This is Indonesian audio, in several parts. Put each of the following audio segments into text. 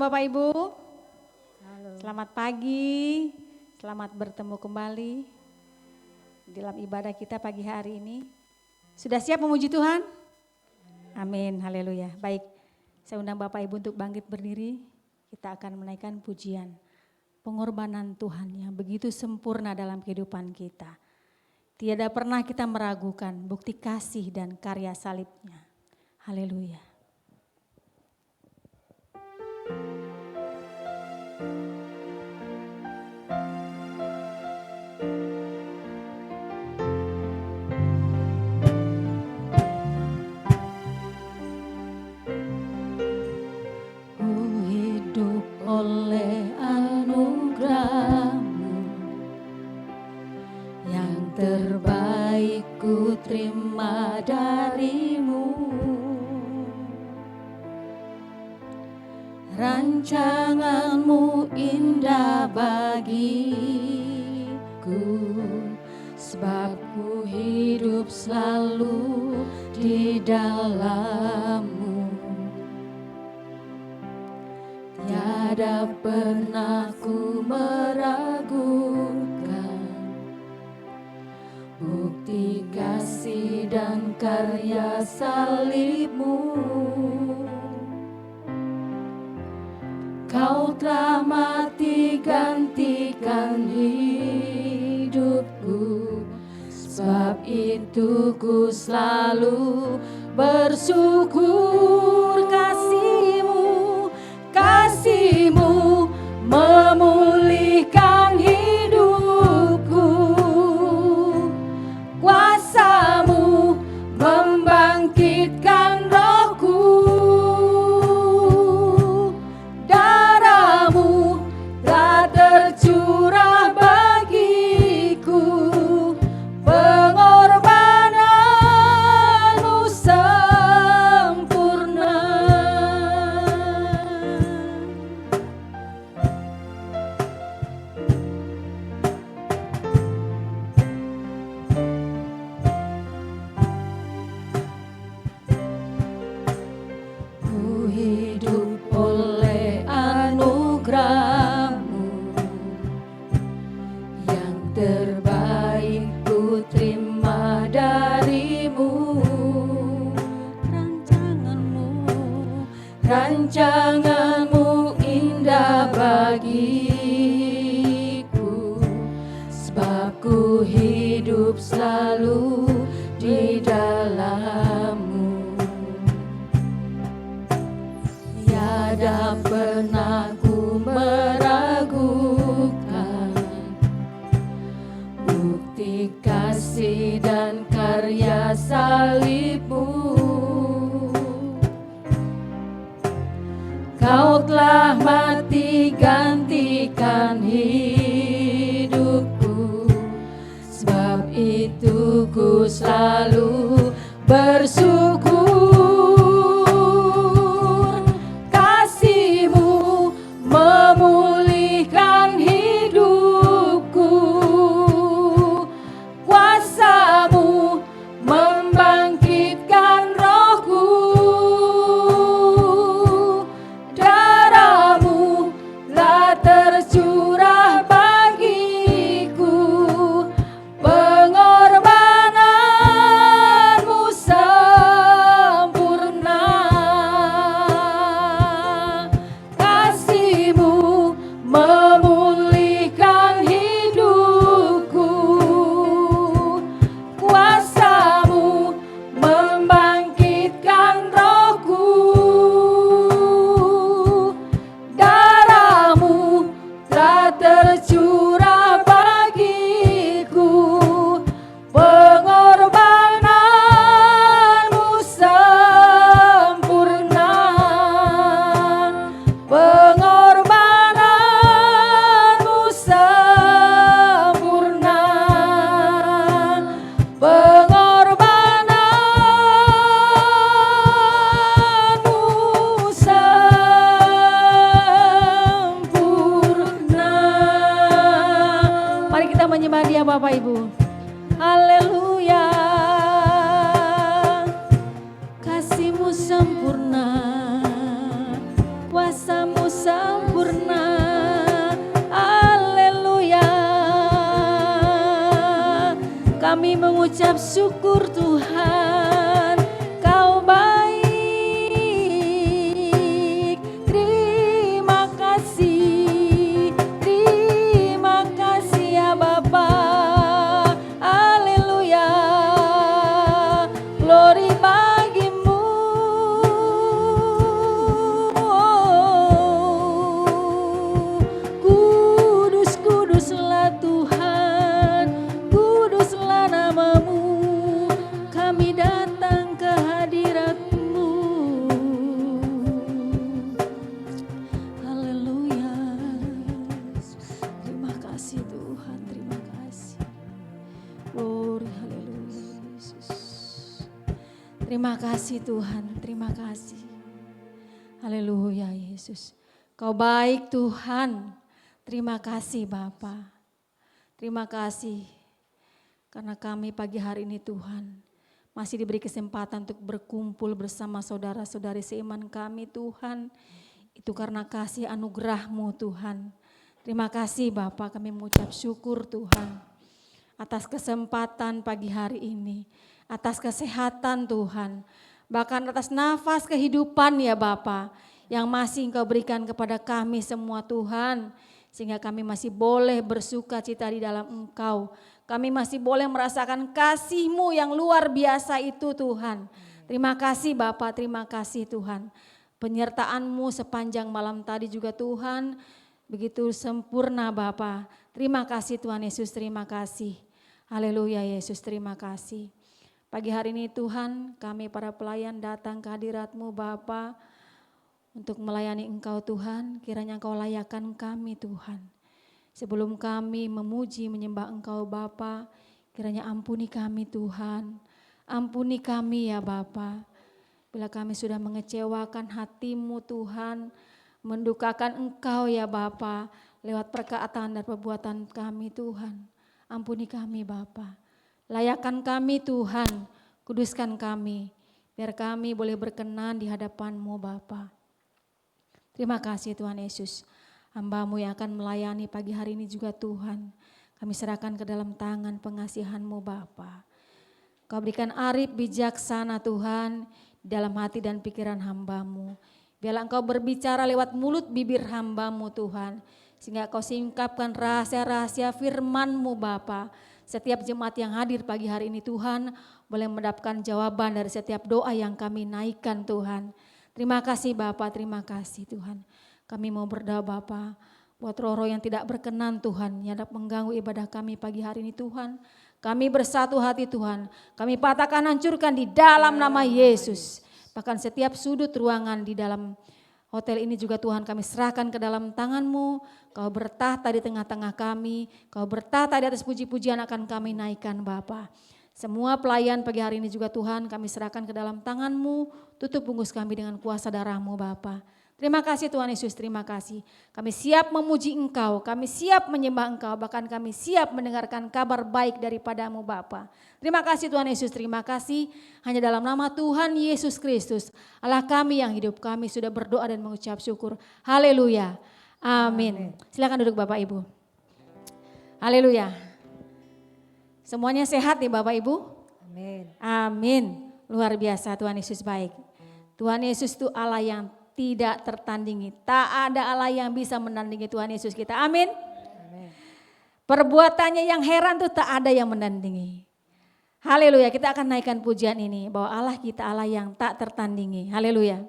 Bapak Ibu. Halo. Selamat pagi, selamat bertemu kembali dalam ibadah kita pagi hari ini. Sudah siap memuji Tuhan? Amin, haleluya. Baik, saya undang Bapak Ibu untuk bangkit berdiri. Kita akan menaikkan pujian pengorbanan Tuhan yang begitu sempurna dalam kehidupan kita. Tiada pernah kita meragukan bukti kasih dan karya salibnya. Haleluya. Oleh anugerah-Mu yang terbaik ku terima dari-Mu. Rancangan-Mu indah bagiku, sebab ku hidup selalu di dalam-Mu. Tiada pernah ku meragukan bukti kasih dan karya salib-Mu. Kau telah mati gantikan hidupku, sebab itu ku selalu bersyukur. Kasih-Mu memulihkan hidupku, kuasa-Mu membangkitkan rohku, darah-Mu telah tercurah bagiku, pengorbanan-Mu sempurna. Ku hidup oleh anugerah-Mu yang terbaik ku terima dari-Mu. Rancangan-Mu indah bagiku, sebab ku hidup selalu di dalam-Mu. Tiada pernah ku meragukan bukti kasih dan karya salib-Mu. Kau telah mati gantikan hidupku, sebab itu ku selalu bersyukur. Kasih-Mu memulihkan hidupku, kuasa-Mu membangkitkan rohku, darah-Mu telah tercurah bagiku, pengorbanan-Mu sempurna. Kasih-Mu memulihkan hidupku, kuasa-Mu membangkitkan rohku, darah-Mu telah tercurah bagiku, pengorbanan-Mu sempurna. Pengorbanan-Mu sempurna. Pengorbanan-Mu sempurna. Mari kita menyembah Dia Bapak Ibu. Haleluya. Kasih-Mu sempurna, kuasa-Mu sempurna. mengucap syukur Tuhan, Kau baik. Terima kasih ya Bapa. Haleluya, glory bagimu. Kudus, kuduslah Tuhan, kuduslah namamu. Kami datang ke hadirat-Mu. Haleluya. Terima kasih Tuhan, terima kasih. Glory, haleluya Yesus. Terima kasih Tuhan, terima kasih. Haleluya Yesus. Kau baik Tuhan. Terima kasih Bapa. Terima kasih karena kami pagi hari ini Tuhan masih diberi kesempatan untuk berkumpul bersama saudara-saudari seiman kami Tuhan. Itu karena kasih anugerah-Mu Tuhan. Terima kasih Bapa, kami mengucap syukur Tuhan atas kesempatan pagi hari ini, atas kesehatan Tuhan, bahkan atas nafas kehidupan ya Bapa yang masih Engkau berikan kepada kami semua Tuhan. Sehingga kami masih boleh bersuka cita di dalam Engkau. Kami masih boleh merasakan kasih-Mu yang luar biasa itu Tuhan. Terima kasih Bapa, terima kasih Tuhan. Penyertaan-Mu sepanjang malam tadi juga Tuhan begitu sempurna Bapa. Terima kasih Tuhan Yesus, terima kasih. Haleluya Yesus, terima kasih. Pagi hari ini Tuhan kami para pelayan datang ke hadirat-Mu Bapa. Untuk melayani Engkau Tuhan, kiranya Engkau layakkan kami Tuhan. Sebelum kami memuji menyembah Engkau Bapa, kiranya ampuni kami Tuhan. Ampuni kami ya Bapa. Bila kami sudah mengecewakan hati-Mu Tuhan, mendukakan Engkau ya Bapa, lewat perkataan dan perbuatan kami Tuhan. Ampuni kami Bapa. Layakkan kami Tuhan, kuduskan kami, biar kami boleh berkenan di hadapan-Mu Bapa. Terima kasih Tuhan Yesus, hamba-Mu yang akan melayani pagi hari ini juga Tuhan. Kami serahkan ke dalam tangan pengasihan-Mu Bapa. Kau berikan arif bijaksana Tuhan dalam hati dan pikiran hamba-Mu. Biarlah Engkau berbicara lewat mulut bibir hamba-Mu Tuhan. Sehingga Kau singkapkan rahasia-rahasia firman-Mu Bapa. Setiap jemaat yang hadir pagi hari ini Tuhan boleh mendapatkan jawaban dari setiap doa yang kami naikkan Tuhan. Terima kasih Bapa, terima kasih Tuhan. Kami mau berdoa Bapa, buat roh-roh yang tidak berkenan Tuhan, yang dapat mengganggu ibadah kami pagi hari ini Tuhan. Kami bersatu hati Tuhan, kami patahkan hancurkan di dalam nama Yesus. Bahkan setiap sudut ruangan di dalam hotel ini juga Tuhan kami serahkan ke dalam tangan-Mu. Kau bertahta di tengah-tengah kami, Kau bertahta di atas puji-pujian akan kami naikkan Bapa. Semua pelayan pagi hari ini juga Tuhan kami serahkan ke dalam tangan-Mu, tutup bungkus kami dengan kuasa darah-Mu Bapa. Terima kasih Tuhan Yesus, terima kasih. Kami siap memuji Engkau, kami siap menyembah Engkau, bahkan kami siap mendengarkan kabar baik daripada-Mu Bapa. Terima kasih Tuhan Yesus, terima kasih. Hanya dalam nama Tuhan Yesus Kristus, Allah kami yang hidup, kami sudah berdoa dan mengucap syukur. Haleluya, amin. Silakan duduk Bapak Ibu. Haleluya. Semuanya sehat ya Bapak Ibu? Amin. Amin. Luar biasa, Tuhan Yesus baik. Tuhan Yesus itu Allah yang tidak tertandingi. Tak ada Allah yang bisa menandingi Tuhan Yesus kita. Amin. Amin. Perbuatannya yang heran tuh tak ada yang menandingi. Haleluya, kita akan naikkan pujian ini bahwa Allah kita Allah yang tak tertandingi. Haleluya.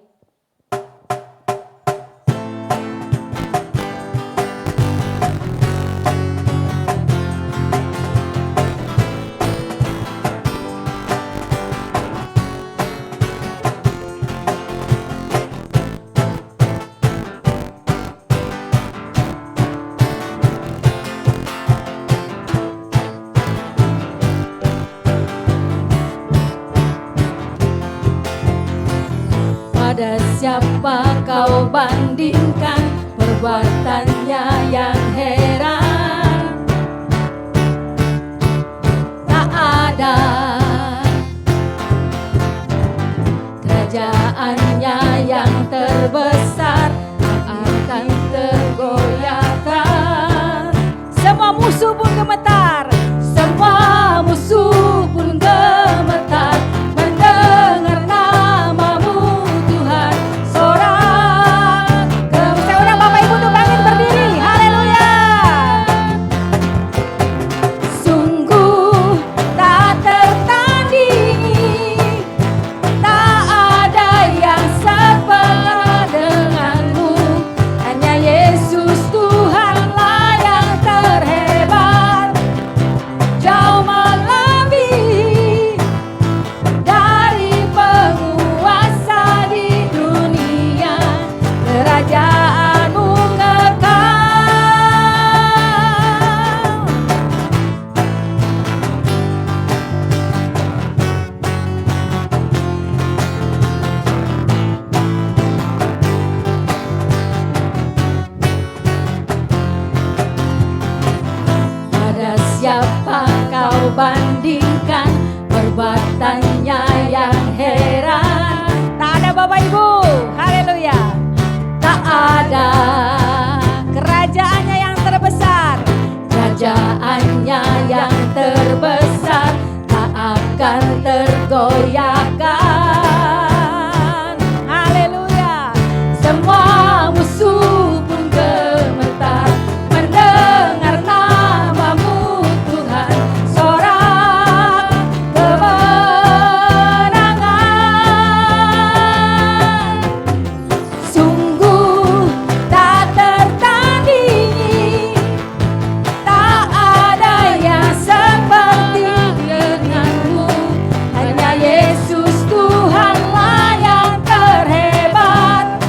Pada siapa kau bandingkan perbuatannya yang heran? Tak ada. Kerajaannya yang terbesar akan tergoyahkan. Semua musuh pun gemetar, semua musuh pun bandingkan perbuatannya yang heran. Tak ada Bapak Ibu, haleluya. Tak ada Kerajaannya yang terbesar, kerajaannya yang terbesar tak akan tergoyahkan. haleluya. Semua musuh pun gemetar mendengar namamu Tuhan, sorak kemenangan. Sungguh tak tertandingi, tak ada yang seperti denganmu. Hanya Yesus Tuhanlah yang terhebat,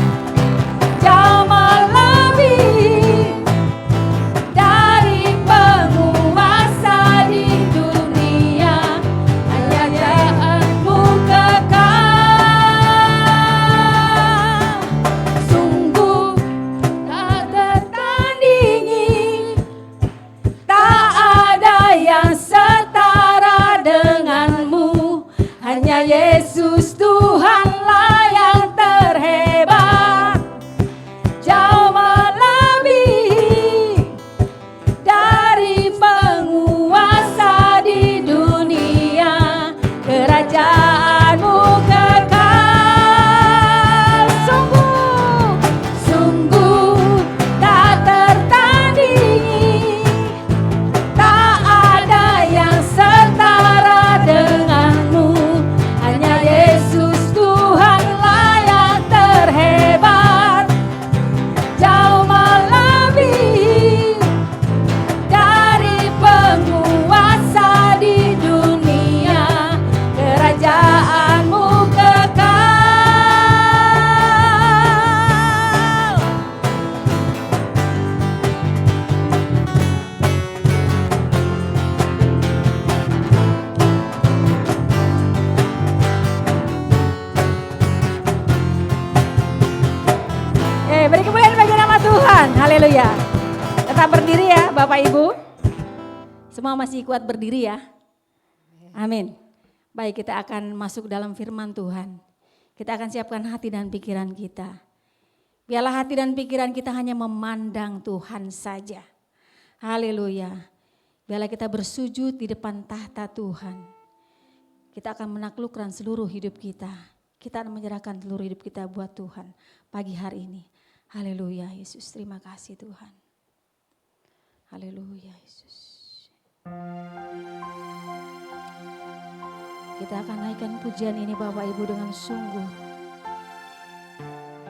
jauh melebihi dari penguasa di dunia. Hanya Dia-Mu kekal. Sungguh tak tertandingi, tak ada yang setara denganmu. Hanya Yesus Tuhanlah yang terhebat, jauh melebihi dari penguasa di dunia. Kerajaan-Mu kekal. Sungguh tak tertandingi, tak ada yang setara denganmu. Hanya Yesus Tuhanlah yang terhebat, jauh melebihi dari penguasa di dunia. Kerajaan-Mu kekal. Beri kemuliaan bagi nama Tuhan, haleluya. Tetap berdiri ya Bapak Ibu. Semua masih kuat berdiri ya. Amin. Baik, kita akan masuk dalam firman Tuhan. Kita akan siapkan hati dan pikiran kita. Biarlah hati dan pikiran kita hanya memandang Tuhan saja. Haleluya. Biarlah kita bersujud di depan tahta Tuhan. Kita akan menaklukkan seluruh hidup kita. Kita akan menyerahkan seluruh hidup kita buat Tuhan pagi hari ini. Haleluya Yesus, terima kasih Tuhan. Haleluya Yesus. Kita akan naikkan pujian ini Bapak Ibu dengan sungguh.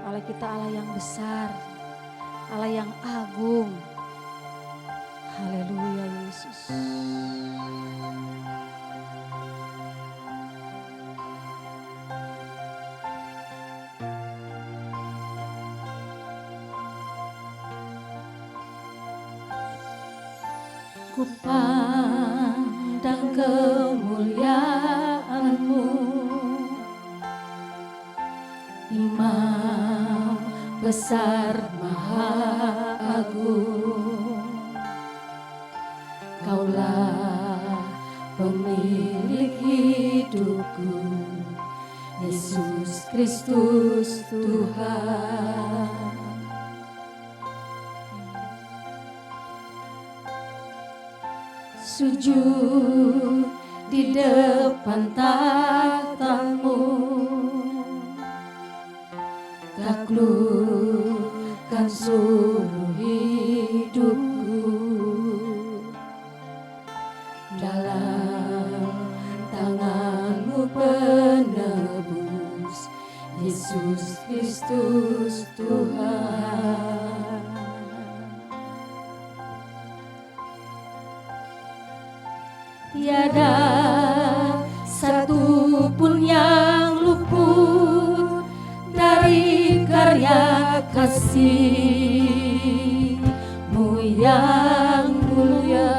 Allah kita Allah yang besar, Allah yang agung. Haleluya Yesus. Ku pandang kemuliaan-Mu, Imam besar maha agung. Kaulah pemilik hidupku, Yesus Kristus Tuhan. Sujud di depan tahta-Mu, taklukkan seluruh hidupku. Dalam tangan-Mu penebus, Yesus Kristus Tuhan. Tiada satu pun yang luput dari karya kasih-Mu yang mulia.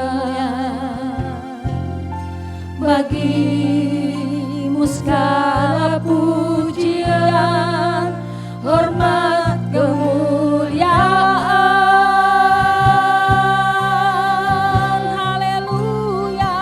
Bagi-Mu segala pujian, hormat, kemuliaan. Haleluya.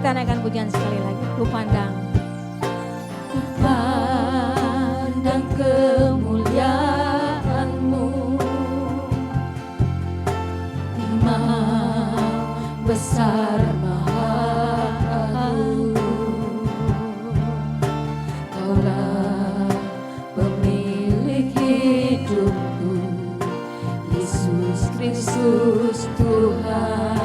kita naikkan pujian sekali lagi. Ku pandang. Pandang kemuliaan-Mu, Imam besar maha agung. Kaulah pemilik hidupku, Yesus Kristus Tuhan.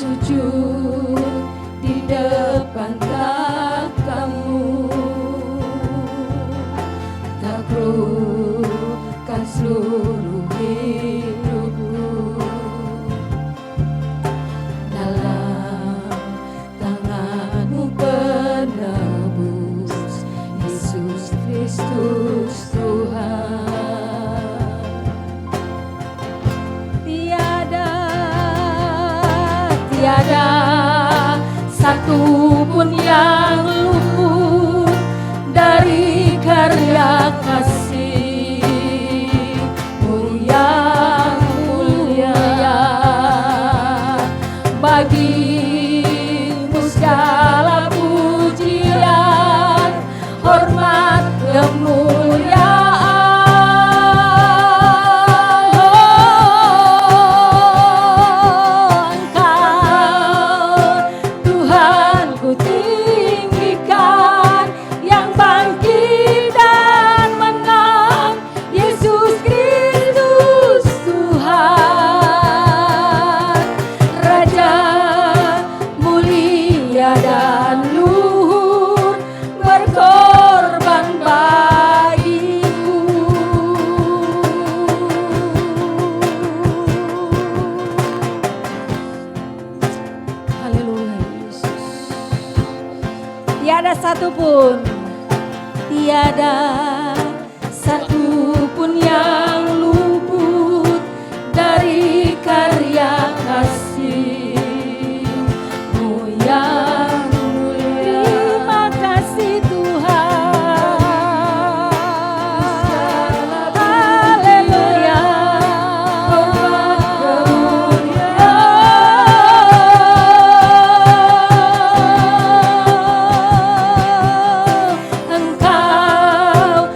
Sujud di depan kaki-Mu, taklukkan seluruh hidupku dalam tangan-Mu penebus, Yesus Kristus Tuhan. Tiada satu pun yang luput dari karya kasih-Mu yang mulia. Bagi-Mu segala pujian, hormat, kemuliaan. Tiada satu pun yang luput dari karya kasih-Mu yang mulia. Terima kasih Tuhan. Haleluya. Engkau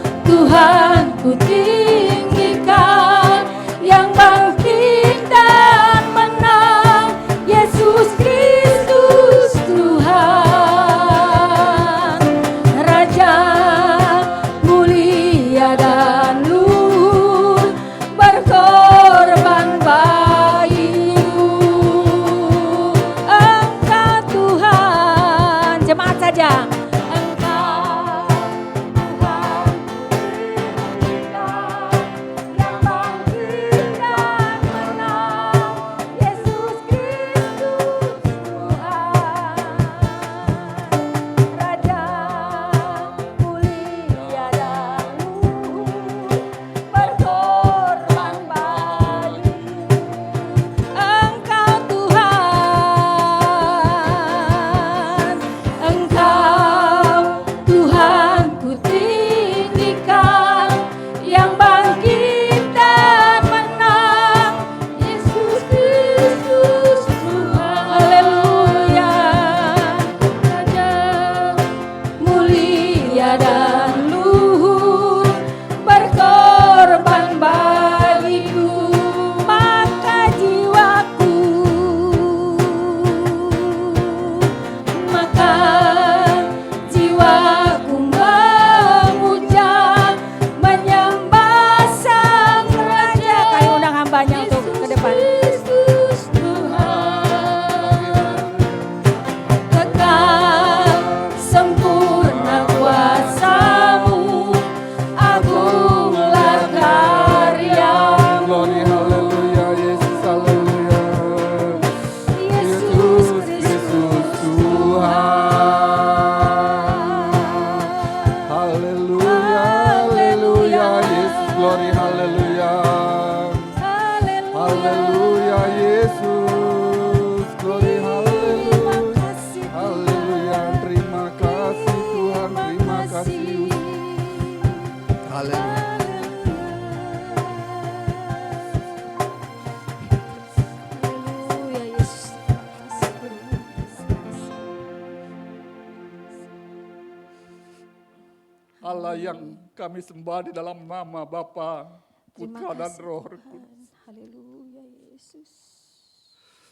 Allah yang kami sembah di dalam nama Bapa, Terima Putra dan kasih Roh Tuhan. Kudus. Haleluya Yesus.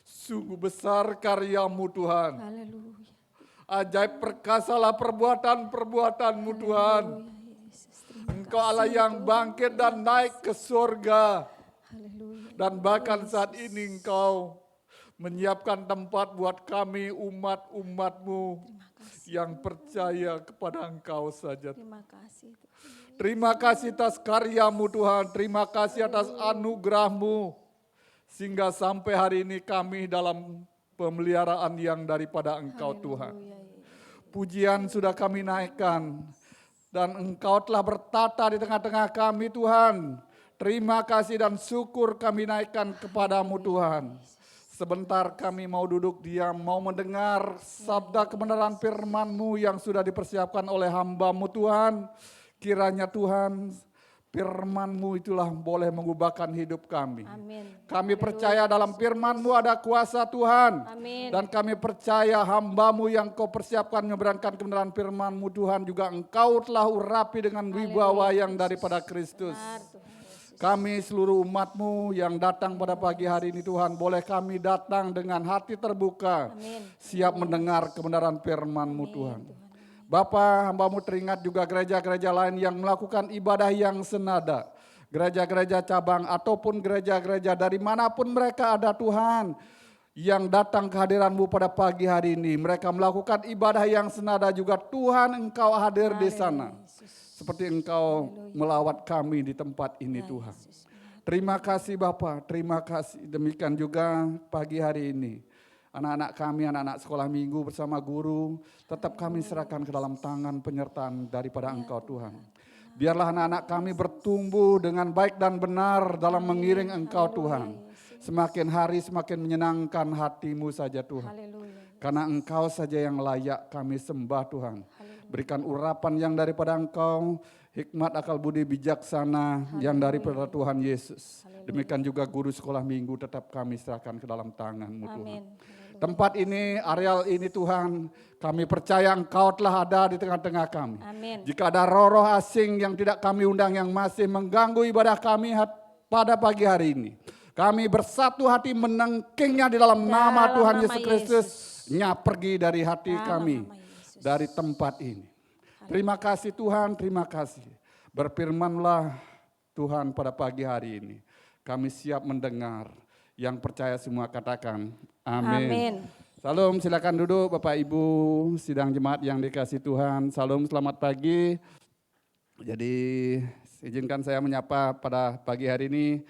Sungguh besar karya-Mu Tuhan. Haleluya. Ajaib perkasalah perbuatan-perbuatan-Mu Tuhan. Haleluya Yesus. Terima Engkau Allah kasih, yang Tuhan. bangkit dan naik ke surga. Haleluya. Dan bahkan saat ini Engkau menyiapkan tempat buat kami umat-umat-Mu yang percaya kepada Engkau saja. Terima kasih Tuhan. Terima kasih atas karya-Mu Tuhan, terima kasih atas anugerah-Mu. Sehingga sampai hari ini kami dalam pemeliharaan yang daripada Engkau Tuhan. Haleluya, Yesus. Pujian sudah kami naikkan. Dan Engkau telah bertata di tengah-tengah kami Tuhan. Terima kasih dan syukur kami naikkan kepadamu Tuhan. Sebentar kami mau duduk diam, mau mendengar sabda kebenaran firman-Mu yang sudah dipersiapkan oleh hamba-Mu Tuhan. Kiranya Tuhan firman-Mu itulah boleh mengubahkan hidup kami. Amin. Kami percaya dalam firman-Mu ada kuasa Tuhan. Amin. Dan kami percaya hamba-Mu yang Kau persiapkan memberangkan kebenaran firman-Mu Tuhan juga Engkau telah urapi dengan wibawa yang daripada Kristus. Benar, Tuhan Yesus. Kami seluruh umat-Mu yang datang pada pagi hari ini Tuhan, boleh kami datang dengan hati terbuka, Amin. siap mendengar kebenaran firman-Mu Tuhan. Bapa, hamba-Mu teringat juga gereja-gereja lain yang melakukan ibadah yang senada. Gereja-gereja cabang ataupun gereja-gereja dari manapun mereka ada Tuhan. Yang datang ke hadiran-Mu pada pagi hari ini. Mereka melakukan ibadah yang senada juga Tuhan Engkau hadir di sana. Seperti Engkau melawat kami di tempat ini Tuhan. Terima kasih Bapa, terima kasih. Demikian juga pagi hari ini. Anak-anak kami, anak-anak sekolah minggu bersama guru, tetap kami serahkan ke dalam tangan penyertaan daripada Engkau Tuhan. Biarlah anak-anak kami bertumbuh dengan baik dan benar dalam mengiring Engkau Tuhan. Semakin hari semakin menyenangkan hati-Mu saja Tuhan. Haleluya. Karena Engkau saja yang layak kami sembah Tuhan. Berikan urapan yang daripada Engkau, hikmat akal budi bijaksana yang daripada Tuhan Yesus. Demikian juga guru sekolah minggu tetap kami serahkan ke dalam tangan-Mu Tuhan. Amin. Tempat ini, areal ini Tuhan, kami percaya Engkau telah ada di tengah-tengah kami. Amin. Jika ada roh-roh asing yang tidak kami undang yang masih mengganggu ibadah kami pada pagi hari ini. Kami bersatu hati menengkingnya di dalam nama Tuhan Yesus Kristus. Nya pergi dari hati kami, dari tempat ini. Terima kasih Tuhan, terima kasih. Berfirmanlah Tuhan pada pagi hari ini. Kami siap mendengar. Yang percaya semua katakan amin. Amin. Salam, silakan duduk Bapak Ibu sidang jemaat yang dikasih Tuhan. Salam, selamat pagi. Jadi izinkan saya menyapa pada pagi hari ini.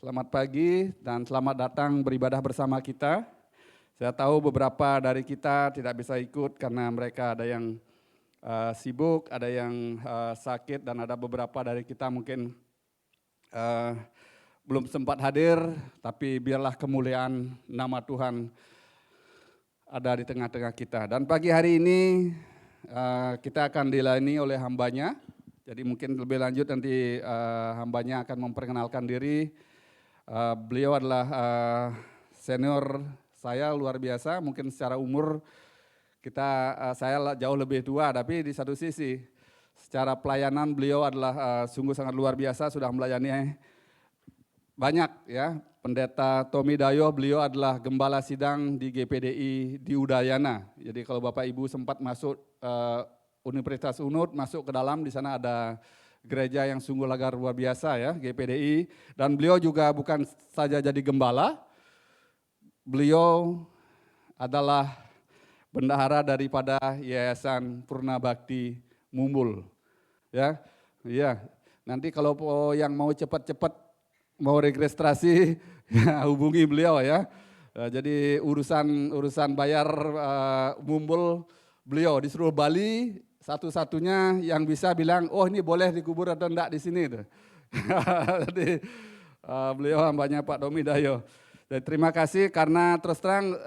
Selamat pagi dan selamat datang beribadah bersama kita. Saya tahu beberapa dari kita tidak bisa ikut karena mereka ada yang sibuk, ada yang sakit dan ada beberapa dari kita mungkin belum sempat hadir, tapi biarlah kemuliaan nama Tuhan ada di tengah-tengah kita. Dan pagi hari ini kita akan dilayani oleh hambanya. Jadi mungkin lebih lanjut nanti hambanya akan memperkenalkan diri. Beliau adalah senior saya luar biasa, mungkin secara umur saya jauh lebih tua, tapi di satu sisi secara pelayanan beliau adalah sungguh sangat luar biasa, sudah melayani banyak ya. Pendeta Tommy Dayo, beliau adalah gembala sidang di GPDI di Udayana. Jadi kalau Bapak Ibu sempat masuk Universitas UNUD, masuk ke dalam, di sana ada gereja yang sungguh luar biasa ya, GPDI. Dan beliau juga bukan saja jadi gembala, beliau adalah bendahara daripada Yayasan Purna Bakti Mumbul. Ya, iya. Nanti kalau yang mau cepat-cepat mau registrasi ya, hubungi beliau ya. Jadi urusan bayar Mumbul beliau di seluruh Bali satu-satunya yang bisa bilang oh ini boleh dikubur atau enggak di sini tuh. Jadi beliau hambanya Pak Tommy Dayo. Jadi, terima kasih karena terus terang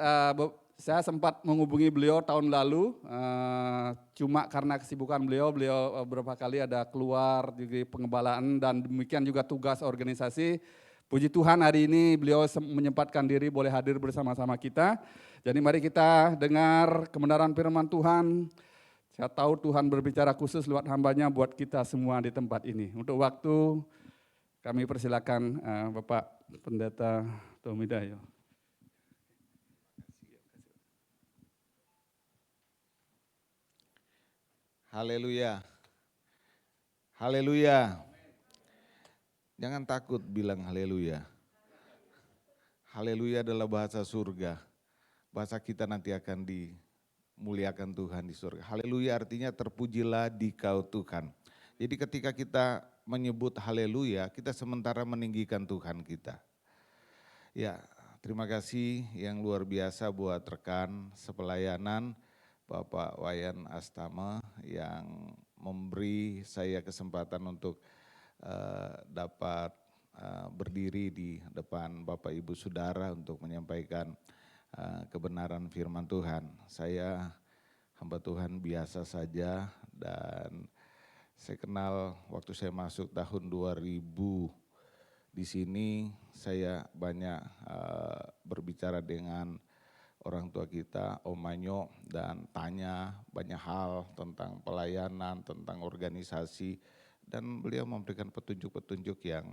saya sempat menghubungi beliau tahun lalu, cuma karena kesibukan beliau beberapa kali ada keluar di pengembalaan dan demikian juga tugas organisasi. Puji Tuhan hari ini beliau menyempatkan diri boleh hadir bersama-sama kita. Jadi mari kita dengar kebenaran firman Tuhan. Saya tahu Tuhan berbicara khusus lewat hambanya buat kita semua di tempat ini. Untuk waktu kami persilakan Bapak Pendeta Tommy Dayo. Haleluya. Haleluya. Jangan takut bilang haleluya. Haleluya adalah bahasa surga. Bahasa kita nanti akan dimuliakan Tuhan di surga. Haleluya artinya terpujilah dikau Tuhan. Jadi ketika kita menyebut haleluya, kita sementara meninggikan Tuhan kita. Ya, terima kasih yang luar biasa buat rekan sepelayanan Bapak Wayan Astama yang memberi saya kesempatan untuk dapat berdiri di depan Bapak Ibu Saudara untuk menyampaikan kebenaran firman Tuhan. Saya hamba Tuhan biasa saja dan saya kenal waktu saya masuk tahun 2000 di sini saya banyak berbicara dengan orang tua kita, Om Manyo, dan tanya banyak hal tentang pelayanan, tentang organisasi, dan beliau memberikan petunjuk-petunjuk yang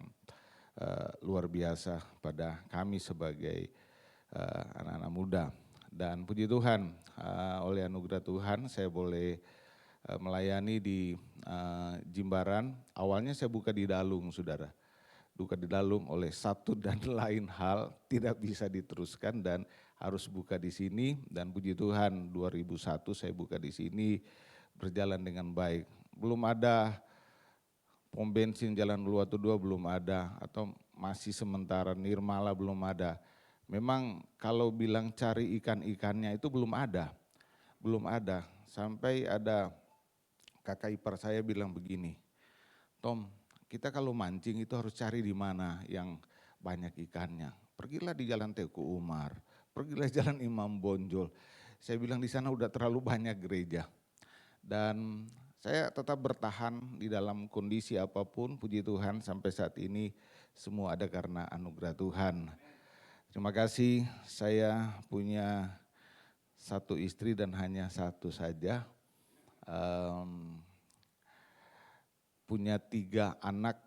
luar biasa pada kami sebagai anak-anak muda. Dan puji Tuhan, oleh anugerah Tuhan saya boleh melayani di Jimbaran. Awalnya saya buka di Dalung, saudara. Buka di Dalung oleh satu dan lain hal tidak bisa diteruskan dan harus buka di sini. Dan puji Tuhan 2001 saya buka di sini berjalan dengan baik. Belum ada pom bensin Jalan Uluwatu 2 belum ada atau masih sementara Nirmala belum ada. Memang kalau bilang cari ikan-ikannya itu belum ada. Belum ada. Sampai ada kakak ipar saya bilang begini, Tom, kita kalau mancing itu harus cari di mana yang banyak ikannya. Pergilah di Jalan Teguh Umar, pergilah Jalan Imam Bonjol. Saya bilang di sana udah terlalu banyak gereja. Dan saya tetap bertahan di dalam kondisi apapun, puji Tuhan sampai saat ini semua ada karena anugerah Tuhan. Terima kasih, saya punya satu istri dan hanya satu saja. Punya 3 anak,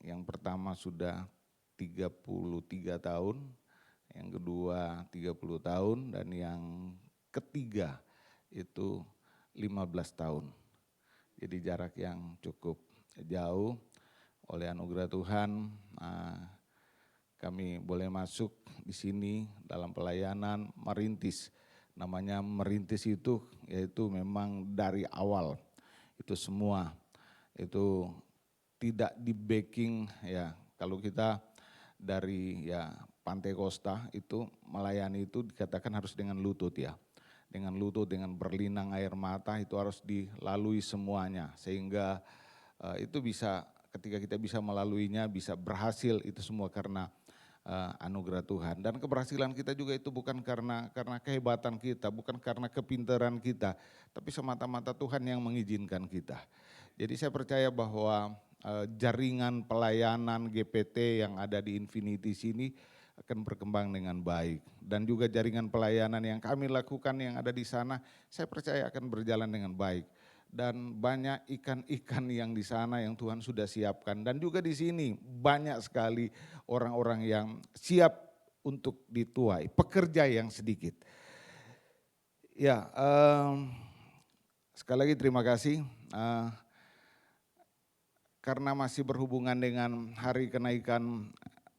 yang pertama sudah 33 tahun, yang kedua 30 tahun, dan yang ketiga itu 15 tahun. Jadi jarak yang cukup jauh. Oleh anugerah Tuhan kami boleh masuk di sini dalam pelayanan merintis. Namanya merintis itu yaitu memang dari awal itu semua. Itu tidak di backing ya, kalau kita dari ya Pantai Kosta itu melayani itu dikatakan harus dengan lutut ya. Dengan lutut, dengan berlinang air mata itu harus dilalui semuanya. Sehingga itu bisa ketika kita bisa melaluinya bisa berhasil itu semua karena anugerah Tuhan. Dan keberhasilan kita juga itu bukan karena kehebatan kita, bukan karena kepintaran kita, tapi semata-mata Tuhan yang mengizinkan kita. Jadi saya percaya bahwa jaringan pelayanan GPT yang ada di Infinity sini akan berkembang dengan baik. Dan juga jaringan pelayanan yang kami lakukan yang ada di sana, saya percaya akan berjalan dengan baik. Dan banyak ikan-ikan yang di sana yang Tuhan sudah siapkan. Dan juga di sini banyak sekali orang-orang yang siap untuk dituai, pekerja yang sedikit. Ya, sekali lagi terima kasih. Karena masih berhubungan dengan hari kenaikan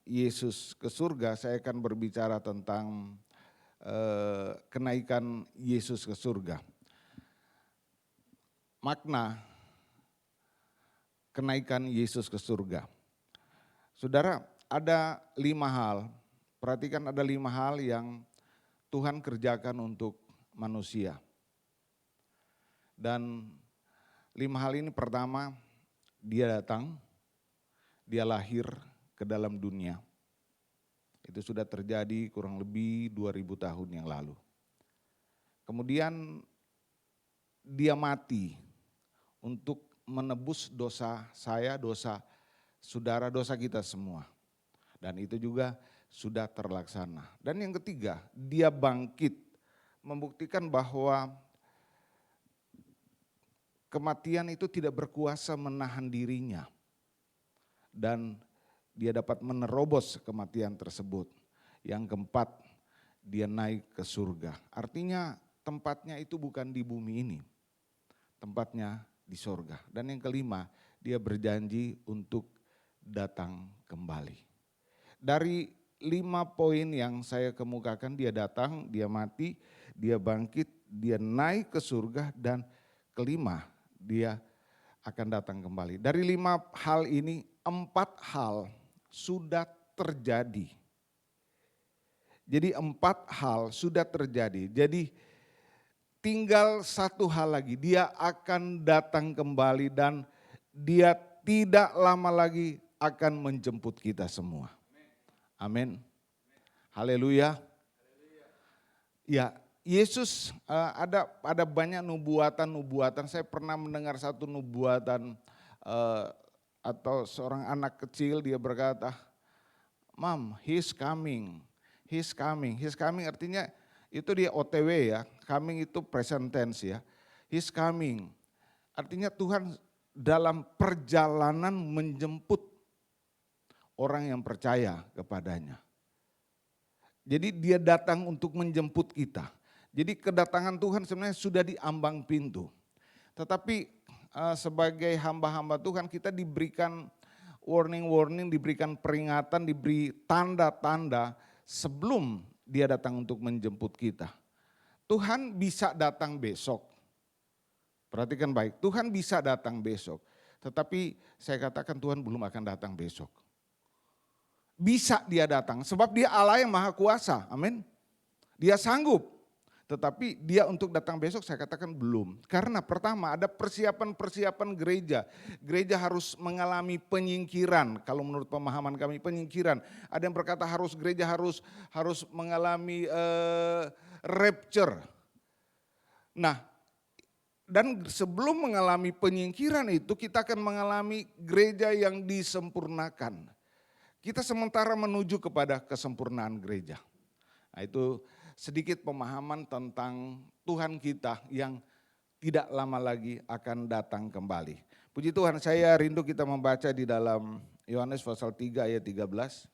Yesus ke surga, saya akan berbicara tentang kenaikan Yesus ke surga. Makna kenaikan Yesus ke surga. Saudara, ada 5 hal, perhatikan ada 5 hal yang Tuhan kerjakan untuk manusia. Dan 5 hal ini pertama, dia datang, dia lahir ke dalam dunia. Itu sudah terjadi kurang lebih 2000 tahun yang lalu. Kemudian dia mati untuk menebus dosa saya, dosa saudara, dosa kita semua. Dan itu juga sudah terlaksana. Dan yang ketiga, dia bangkit membuktikan bahwa kematian itu tidak berkuasa menahan dirinya. Dan dia dapat menerobos kematian tersebut. Yang keempat, dia naik ke surga. Artinya tempatnya itu bukan di bumi ini, tempatnya di surga. Dan yang kelima, dia berjanji untuk datang kembali. Dari 5 poin yang saya kemukakan, dia datang, dia mati, dia bangkit, dia naik ke surga, dan kelima, dia akan datang kembali. Dari 5 hal ini, 4 hal sudah terjadi. Jadi 4 hal sudah terjadi. Jadi tinggal 1 hal lagi, dia akan datang kembali dan dia tidak lama lagi akan menjemput kita semua. Amin. Haleluya. Ya, Yesus ada banyak nubuatan. Saya pernah mendengar satu nubuatan atau seorang anak kecil, dia berkata, "Mom, he's coming. He's coming." He's coming artinya itu dia OTW ya. Coming itu present tense ya. He's coming. Artinya Tuhan dalam perjalanan menjemput orang yang percaya kepadanya. Jadi dia datang untuk menjemput kita. Jadi kedatangan Tuhan sebenarnya sudah di ambang pintu. Tetapi sebagai hamba-hamba Tuhan kita diberikan warning, diberikan peringatan, diberi tanda-tanda sebelum dia datang untuk menjemput kita. Tuhan bisa datang besok. Perhatikan baik, Tuhan bisa datang besok. Tetapi saya katakan Tuhan belum akan datang besok. Bisa dia datang sebab dia Allah yang maha kuasa, amin. Dia sanggup, tetapi dia untuk datang besok saya katakan belum. Karena pertama ada persiapan-persiapan gereja. Gereja harus mengalami penyingkiran, kalau menurut pemahaman kami penyingkiran. Ada yang berkata gereja harus mengalami rapture. Nah, dan sebelum mengalami penyingkiran itu kita akan mengalami gereja yang disempurnakan. Kita sementara menuju kepada kesempurnaan gereja. Nah, itu sedikit pemahaman tentang Tuhan kita yang tidak lama lagi akan datang kembali. Puji Tuhan, saya rindu kita membaca di dalam Yohanes pasal 3 ayat 13.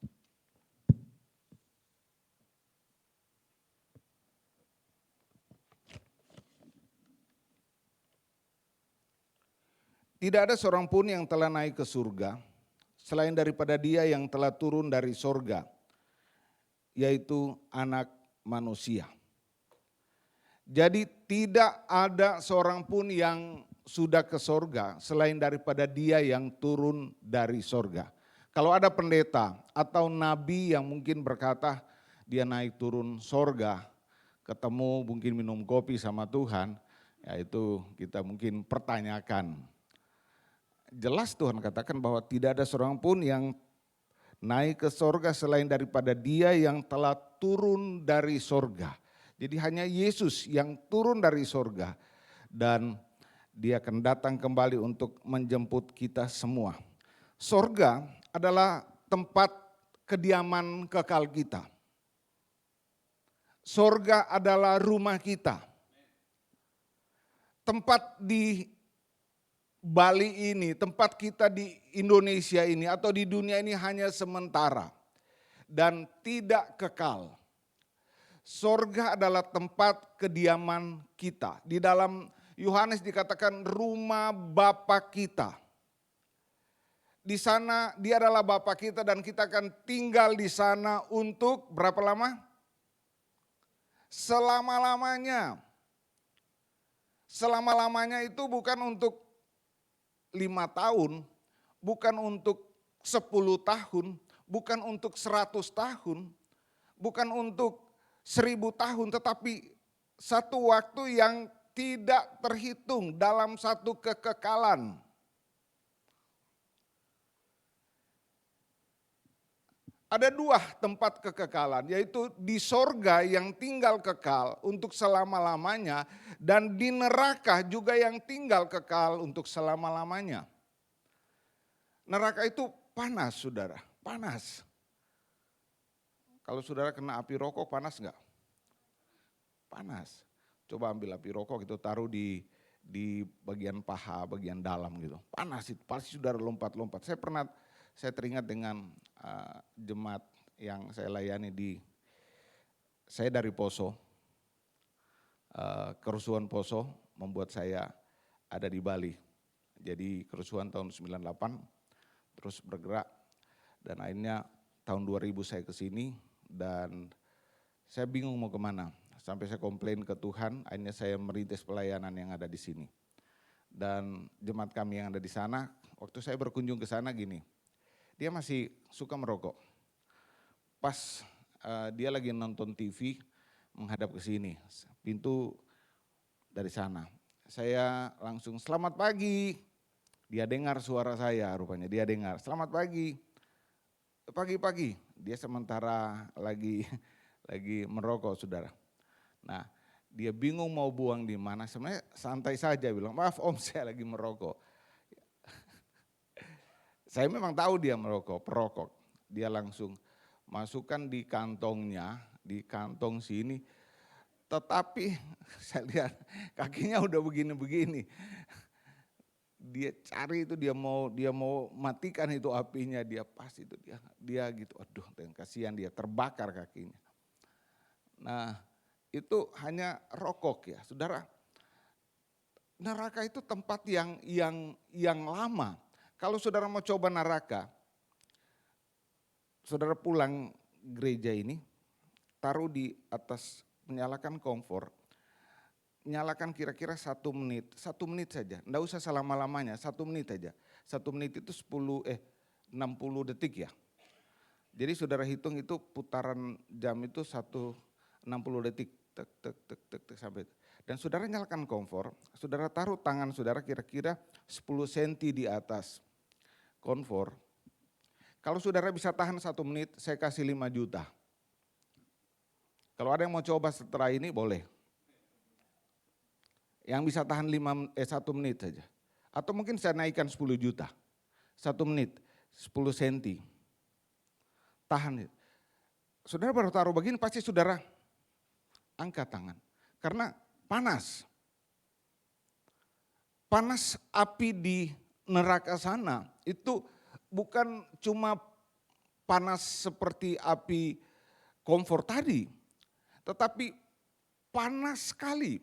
Tidak ada seorang pun yang telah naik ke surga selain daripada dia yang telah turun dari sorga, yaitu Anak Manusia. Jadi tidak ada seorang pun yang sudah ke sorga selain daripada dia yang turun dari sorga. Kalau ada pendeta atau nabi yang mungkin berkata dia naik turun sorga, ketemu mungkin minum kopi sama Tuhan, ya itu kita mungkin pertanyakan. Jelas Tuhan katakan bahwa tidak ada seorang pun yang naik ke sorga selain daripada dia yang telah turun dari sorga. Jadi hanya Yesus yang turun dari sorga dan dia akan datang kembali untuk menjemput kita semua. Sorga adalah tempat kediaman kekal kita. Sorga adalah rumah kita. Tempat di Bali ini, tempat kita di Indonesia ini atau di dunia ini hanya sementara dan tidak kekal. Sorga adalah tempat kediaman kita. Di dalam Yohanes dikatakan rumah Bapa kita. Di sana dia adalah Bapa kita dan kita akan tinggal di sana untuk berapa lama? Selama-lamanya. Selama-lamanya itu bukan untuk 5 tahun, bukan untuk 10 tahun, bukan untuk 100 tahun, bukan untuk 1000 tahun, tetapi satu waktu yang tidak terhitung dalam satu kekekalan. Ada 2 tempat kekekalan, yaitu di sorga yang tinggal kekal untuk selama-lamanya dan di neraka juga yang tinggal kekal untuk selama-lamanya. Neraka itu panas saudara, panas. Kalau saudara kena api rokok panas enggak? Panas. Coba ambil api rokok itu taruh di di bagian paha, bagian dalam gitu. Panas itu, pasti saudara lompat-lompat. Saya teringat dengan jemaat yang saya layani saya dari Poso, kerusuhan Poso membuat saya ada di Bali. Jadi kerusuhan tahun 98 terus bergerak dan akhirnya tahun 2000 saya ke sini dan saya bingung mau kemana. Sampai saya komplain ke Tuhan, akhirnya saya merintis pelayanan yang ada di sini. Dan jemaat kami yang ada di sana, waktu saya berkunjung ke sana gini, dia masih suka merokok. Pas dia lagi nonton TV menghadap ke sini, pintu dari sana. Saya langsung selamat pagi, dia dengar suara saya rupanya, dia dengar selamat pagi. Pagi-pagi, dia sementara lagi merokok saudara. Nah, dia bingung mau buang di mana, sebenarnya santai saja bilang, maaf om saya lagi merokok. Saya memang tahu dia merokok, perokok. Dia langsung masukkan di kantongnya, di kantong sini. Tetapi saya lihat kakinya udah begini-begini. Dia cari itu, dia mau matikan itu apinya, dia pas itu dia gitu, aduh kasihan dia terbakar kakinya. Nah, itu hanya rokok ya, saudara. Neraka itu tempat yang lama. Kalau saudara mau coba neraka, saudara pulang gereja ini, taruh di atas, menyalakan kompor, nyalakan kira-kira 1 menit saja, enggak usah selama-lamanya, 1 menit aja. 1 menit itu 60 detik ya. Jadi saudara hitung itu putaran jam itu 60 detik, tek, tek, tek, tek, tek, sampai itu. Dan saudara nyalakan kompor, saudara taruh tangan saudara kira-kira 10 cm di atas kompor. Kalau saudara bisa tahan 1 menit, saya kasih 5 juta. Kalau ada yang mau coba setelah ini boleh. Yang bisa tahan 1 menit saja. Atau mungkin saya naikkan 10 juta. 1 menit, 10 cm. Tahan. Saudara baru taruh begini pasti saudara angkat tangan. Karena panas. Panas api di neraka sana itu bukan cuma panas seperti api kompor tadi. Tetapi panas sekali.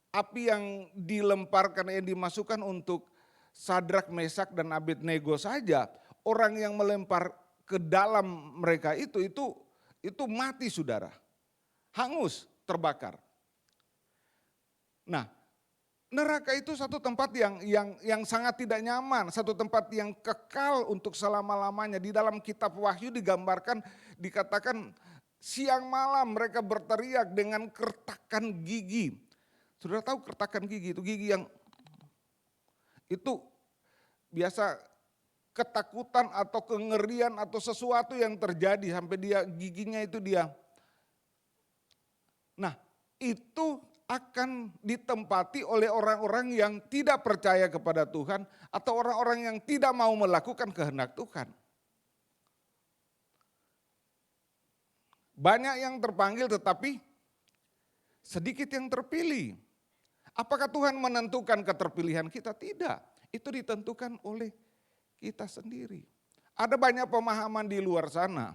Api yang dilemparkan, yang dimasukkan untuk Sadrak, Mesak dan Abednego saja. Orang yang melempar ke dalam mereka itu mati saudara. Hangus, terbakar. Nah, neraka itu satu tempat yang sangat tidak nyaman, satu tempat yang kekal untuk selama-lamanya. Di dalam kitab Wahyu digambarkan, dikatakan siang malam mereka berteriak dengan kertakan gigi. Sudah tahu kertakan gigi itu gigi yang itu biasa ketakutan atau kengerian atau sesuatu yang terjadi sampai giginya itu dia. Nah, itu akan ditempati oleh orang-orang yang tidak percaya kepada Tuhan atau orang-orang yang tidak mau melakukan kehendak Tuhan. Banyak yang terpanggil tetapi sedikit yang terpilih. Apakah Tuhan menentukan keterpilihan kita? Tidak, itu ditentukan oleh kita sendiri. Ada banyak pemahaman di luar sana.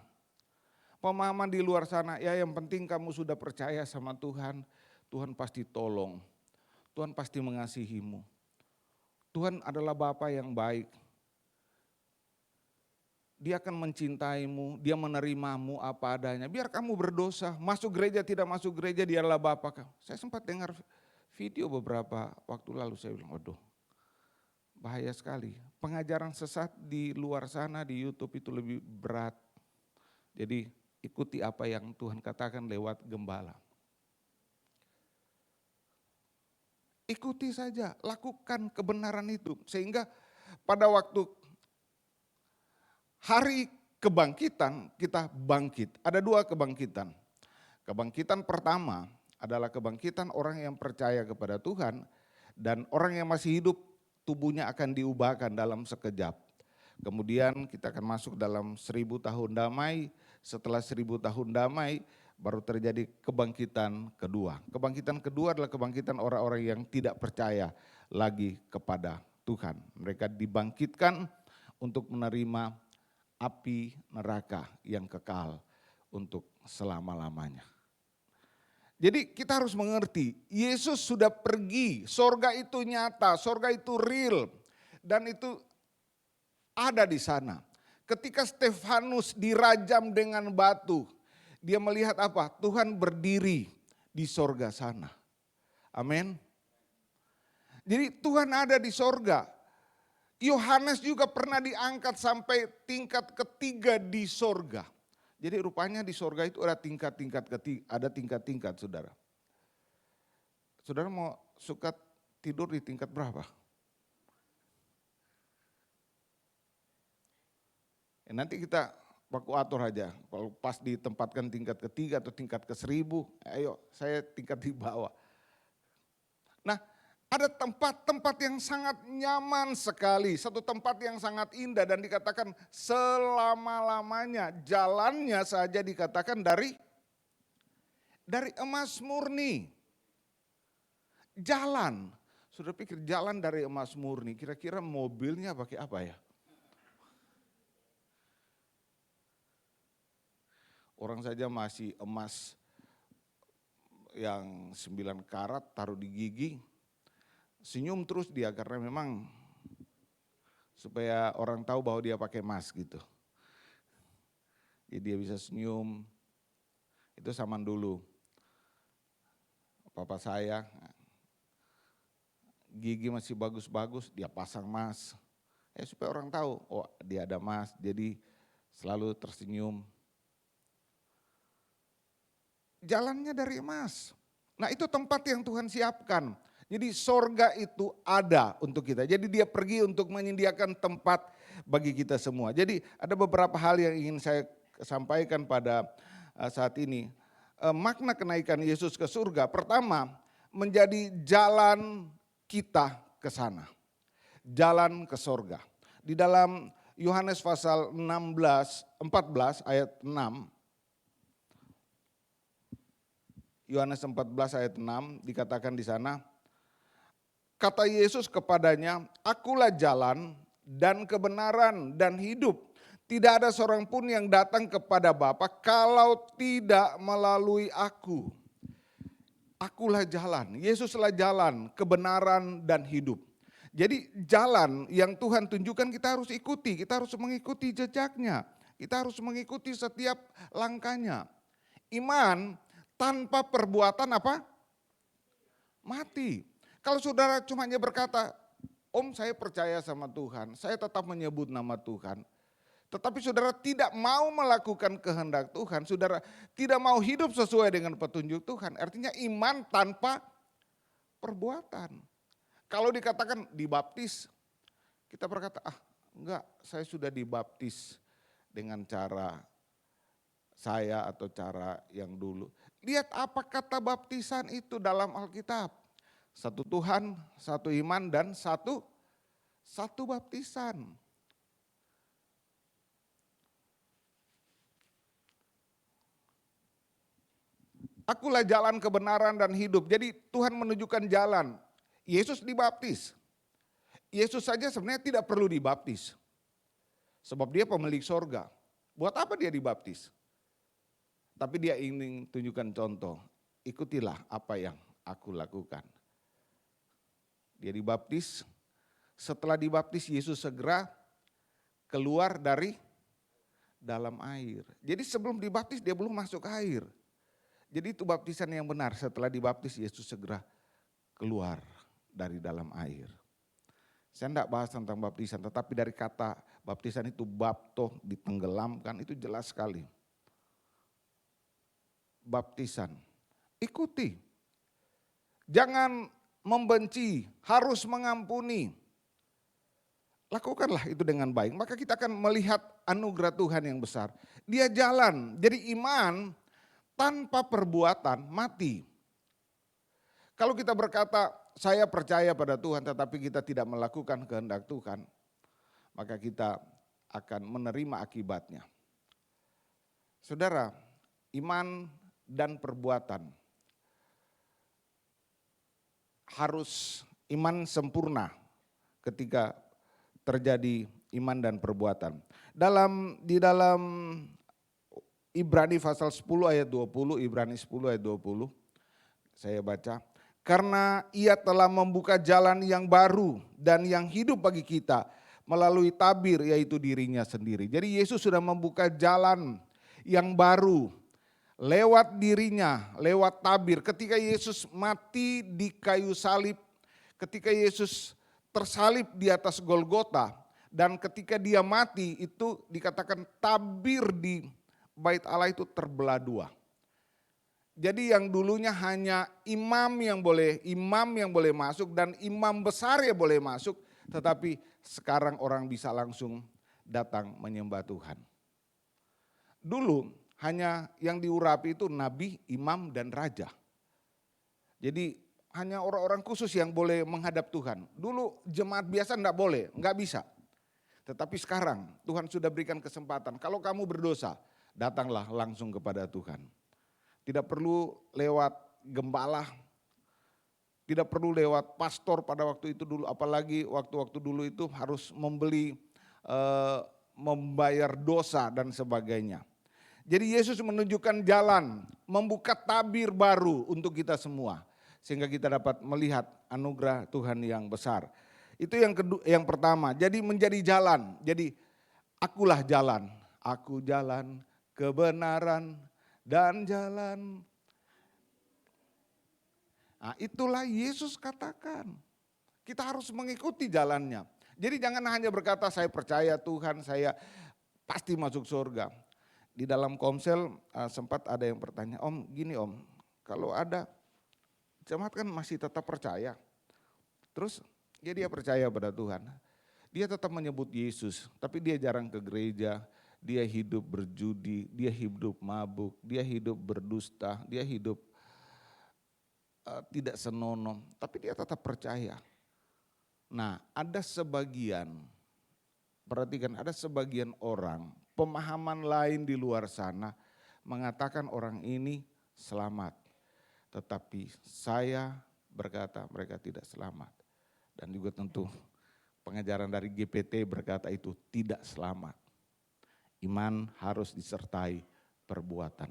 Pemahaman di luar sana, ya yang penting kamu sudah percaya sama Tuhan, Tuhan pasti tolong, Tuhan pasti mengasihimu. Tuhan adalah Bapa yang baik. Dia akan mencintaimu, dia menerimamu apa adanya. Biar kamu berdosa, masuk gereja tidak masuk gereja, dia adalah Bapa kamu. Saya sempat dengar video beberapa waktu lalu, saya bilang, waduh bahaya sekali. Pengajaran sesat di luar sana di YouTube itu lebih berat. Jadi ikuti apa yang Tuhan katakan lewat gembala. Ikuti saja, lakukan kebenaran itu. Sehingga pada waktu hari kebangkitan kita bangkit. Ada 2 kebangkitan. Kebangkitan pertama adalah kebangkitan orang yang percaya kepada Tuhan. Dan orang yang masih hidup tubuhnya akan diubahkan dalam sekejap. Kemudian kita akan masuk dalam 1000 tahun damai. Setelah 1000 tahun damai baru terjadi kebangkitan kedua. Kebangkitan kedua adalah kebangkitan orang-orang yang tidak percaya lagi kepada Tuhan. Mereka dibangkitkan untuk menerima api neraka yang kekal untuk selama-lamanya. Jadi kita harus mengerti, Yesus sudah pergi, sorga itu nyata, sorga itu real, dan itu ada di sana. Ketika Stefanus dirajam dengan batu, dia melihat apa? Tuhan berdiri di sorga sana. Amin. Jadi Tuhan ada di sorga. Yohanes juga pernah diangkat sampai tingkat ketiga di sorga. Jadi rupanya di sorga itu ada tingkat-tingkat, saudara. Saudara mau suka tidur di tingkat berapa? Nanti kita baku atur aja. Kalau pas ditempatkan tingkat ketiga atau tingkat ke-1000, ayo saya tingkat di bawah. Nah, ada tempat-tempat yang sangat nyaman sekali, satu tempat yang sangat indah dan dikatakan selama-lamanya. Jalannya saja dikatakan dari emas murni. Jalan, sudah pikir jalan dari emas murni, kira-kira mobilnya pakai apa ya? Orang saja masih emas yang 9 karat taruh di gigi, senyum terus dia karena memang supaya orang tahu bahwa dia pakai emas gitu. Jadi dia bisa senyum, itu zaman dulu. Papa saya gigi masih bagus-bagus, dia pasang emas. Supaya orang tahu, oh dia ada emas, jadi selalu tersenyum. Jalannya dari emas. Nah itu tempat yang Tuhan siapkan. Jadi sorga itu ada untuk kita. Jadi dia pergi untuk menyediakan tempat bagi kita semua. Jadi ada beberapa hal yang ingin saya sampaikan pada saat ini. Makna kenaikan Yesus ke surga. Pertama, menjadi jalan kita ke sana. Jalan ke sorga. Di dalam Yohanes pasal 14 ayat 6. Yohanes 14 ayat 6 dikatakan di sana. Kata Yesus kepadanya, akulah jalan dan kebenaran dan hidup. Tidak ada seorang pun yang datang kepada Bapa kalau tidak melalui aku. Akulah jalan, Yesuslah jalan, kebenaran dan hidup. Jadi jalan yang Tuhan tunjukkan kita harus ikuti, kita harus mengikuti jejaknya. Kita harus mengikuti setiap langkahnya. Iman tanpa perbuatan apa? Mati. Kalau saudara cuma berkata, Om saya percaya sama Tuhan, saya tetap menyebut nama Tuhan. Tetapi saudara tidak mau melakukan kehendak Tuhan, saudara tidak mau hidup sesuai dengan petunjuk Tuhan. Artinya iman tanpa perbuatan. Kalau dikatakan dibaptis, kita berkata, enggak saya sudah dibaptis dengan cara saya atau cara yang dulu. Lihat apa kata baptisan itu dalam Alkitab. Satu Tuhan, satu iman, dan satu baptisan. Akulah jalan kebenaran dan hidup. Jadi Tuhan menunjukkan jalan. Yesus dibaptis. Yesus saja sebenarnya tidak perlu dibaptis. Sebab dia pemilik sorga. Buat apa dia dibaptis? Tapi dia ingin tunjukkan contoh. Ikutilah apa yang aku lakukan. Dia dibaptis, setelah dibaptis Yesus segera keluar dari dalam air. Jadi sebelum dibaptis dia belum masuk air. Jadi itu baptisan yang benar, setelah dibaptis Yesus segera keluar dari dalam air. Saya tidak bahas tentang baptisan, tetapi dari kata baptisan itu bapto, ditenggelamkan, itu jelas sekali. Baptisan, ikuti. Jangan membenci, harus mengampuni. Lakukanlah itu dengan baik, maka kita akan melihat anugerah Tuhan yang besar. Dia jalan, jadi iman tanpa perbuatan mati. Kalau kita berkata, saya percaya pada Tuhan tetapi kita tidak melakukan kehendak Tuhan, maka kita akan menerima akibatnya. Saudara, iman dan perbuatan harus iman sempurna ketika terjadi iman dan perbuatan. Di dalam Ibrani pasal 10 ayat 20, Ibrani 10 ayat 20, saya baca. Karena ia telah membuka jalan yang baru dan yang hidup bagi kita melalui tabir, yaitu dirinya sendiri. Jadi Yesus sudah membuka jalan yang baru lewat dirinya, lewat tabir. Ketika Yesus mati di kayu salib, ketika Yesus tersalib di atas Golgota, dan ketika dia mati itu dikatakan tabir di Bait Allah itu terbelah dua. Jadi yang dulunya hanya imam yang boleh masuk dan imam besar yang boleh masuk, tetapi sekarang orang bisa langsung datang menyembah Tuhan. Dulu hanya yang diurapi itu nabi, imam dan raja. Jadi hanya orang-orang khusus yang boleh menghadap Tuhan. Dulu jemaat biasa enggak boleh, enggak bisa. Tetapi sekarang Tuhan sudah berikan kesempatan, kalau kamu berdosa, datanglah langsung kepada Tuhan. Tidak perlu lewat gembala, tidak perlu lewat pastor pada waktu itu dulu, apalagi waktu-waktu dulu itu harus membayar dosa dan sebagainya. Jadi Yesus menunjukkan jalan, membuka tabir baru untuk kita semua, sehingga kita dapat melihat anugerah Tuhan yang besar. Itu yang pertama, jadi menjadi jalan, jadi akulah jalan, aku jalan, kebenaran dan jalan. Nah, itulah Yesus katakan. Kita harus mengikuti jalannya. Jadi jangan hanya berkata saya percaya Tuhan, saya pasti masuk surga. Di dalam komsel sempat ada yang bertanya, Om gini Om, kalau ada jemaat kan masih tetap percaya. Terus ya dia percaya pada Tuhan. Dia tetap menyebut Yesus, tapi dia jarang ke gereja. Dia hidup berjudi, dia hidup mabuk, dia hidup berdusta, dia hidup tidak senonoh, tapi dia tetap percaya. Nah, ada sebagian, perhatikan, ada sebagian orang, pemahaman lain di luar sana mengatakan orang ini selamat. Tetapi saya berkata mereka tidak selamat. Dan juga tentu pengajaran dari GPT berkata itu tidak selamat. Iman harus disertai perbuatan.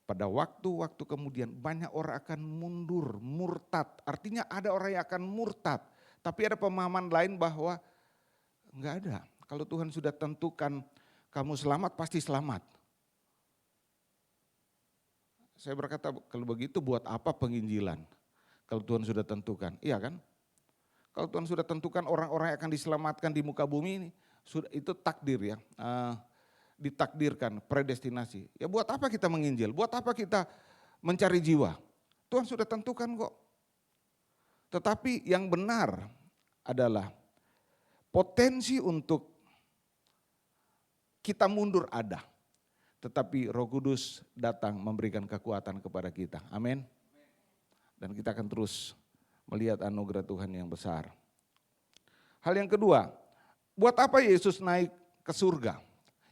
Pada waktu-waktu kemudian banyak orang akan mundur, murtad. Artinya ada orang yang akan murtad. Tapi ada pemahaman lain bahwa enggak ada. Kalau Tuhan sudah tentukan kamu selamat, pasti selamat. Saya berkata kalau begitu buat apa penginjilan? Kalau Tuhan sudah tentukan, iya kan? Kalau Tuhan sudah tentukan orang-orang yang akan diselamatkan di muka bumi ini, itu takdir ya, ditakdirkan, predestinasi. Ya buat apa kita menginjil, buat apa kita mencari jiwa? Tuhan sudah tentukan kok. Tetapi yang benar adalah potensi untuk kita mundur ada. Tetapi Roh Kudus datang memberikan kekuatan kepada kita. Amin. Dan kita akan terus melihat anugerah Tuhan yang besar. Hal yang kedua, buat apa Yesus naik ke surga?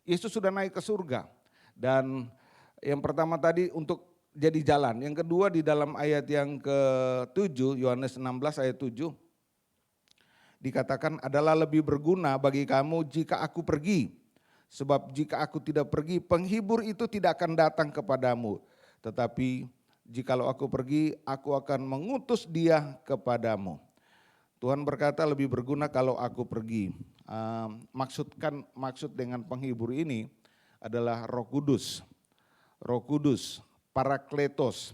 Yesus sudah naik ke surga. Dan yang pertama tadi untuk jadi jalan. Yang kedua di dalam ayat yang ke-7, Yohanes 16 ayat 7. Dikatakan adalah lebih berguna bagi kamu jika aku pergi. Sebab jika aku tidak pergi, penghibur itu tidak akan datang kepadamu. Tetapi jikalau aku pergi, aku akan mengutus dia kepadamu. Tuhan berkata lebih berguna kalau aku pergi. Maksud dengan penghibur ini adalah Roh Kudus. Roh Kudus, Parakletos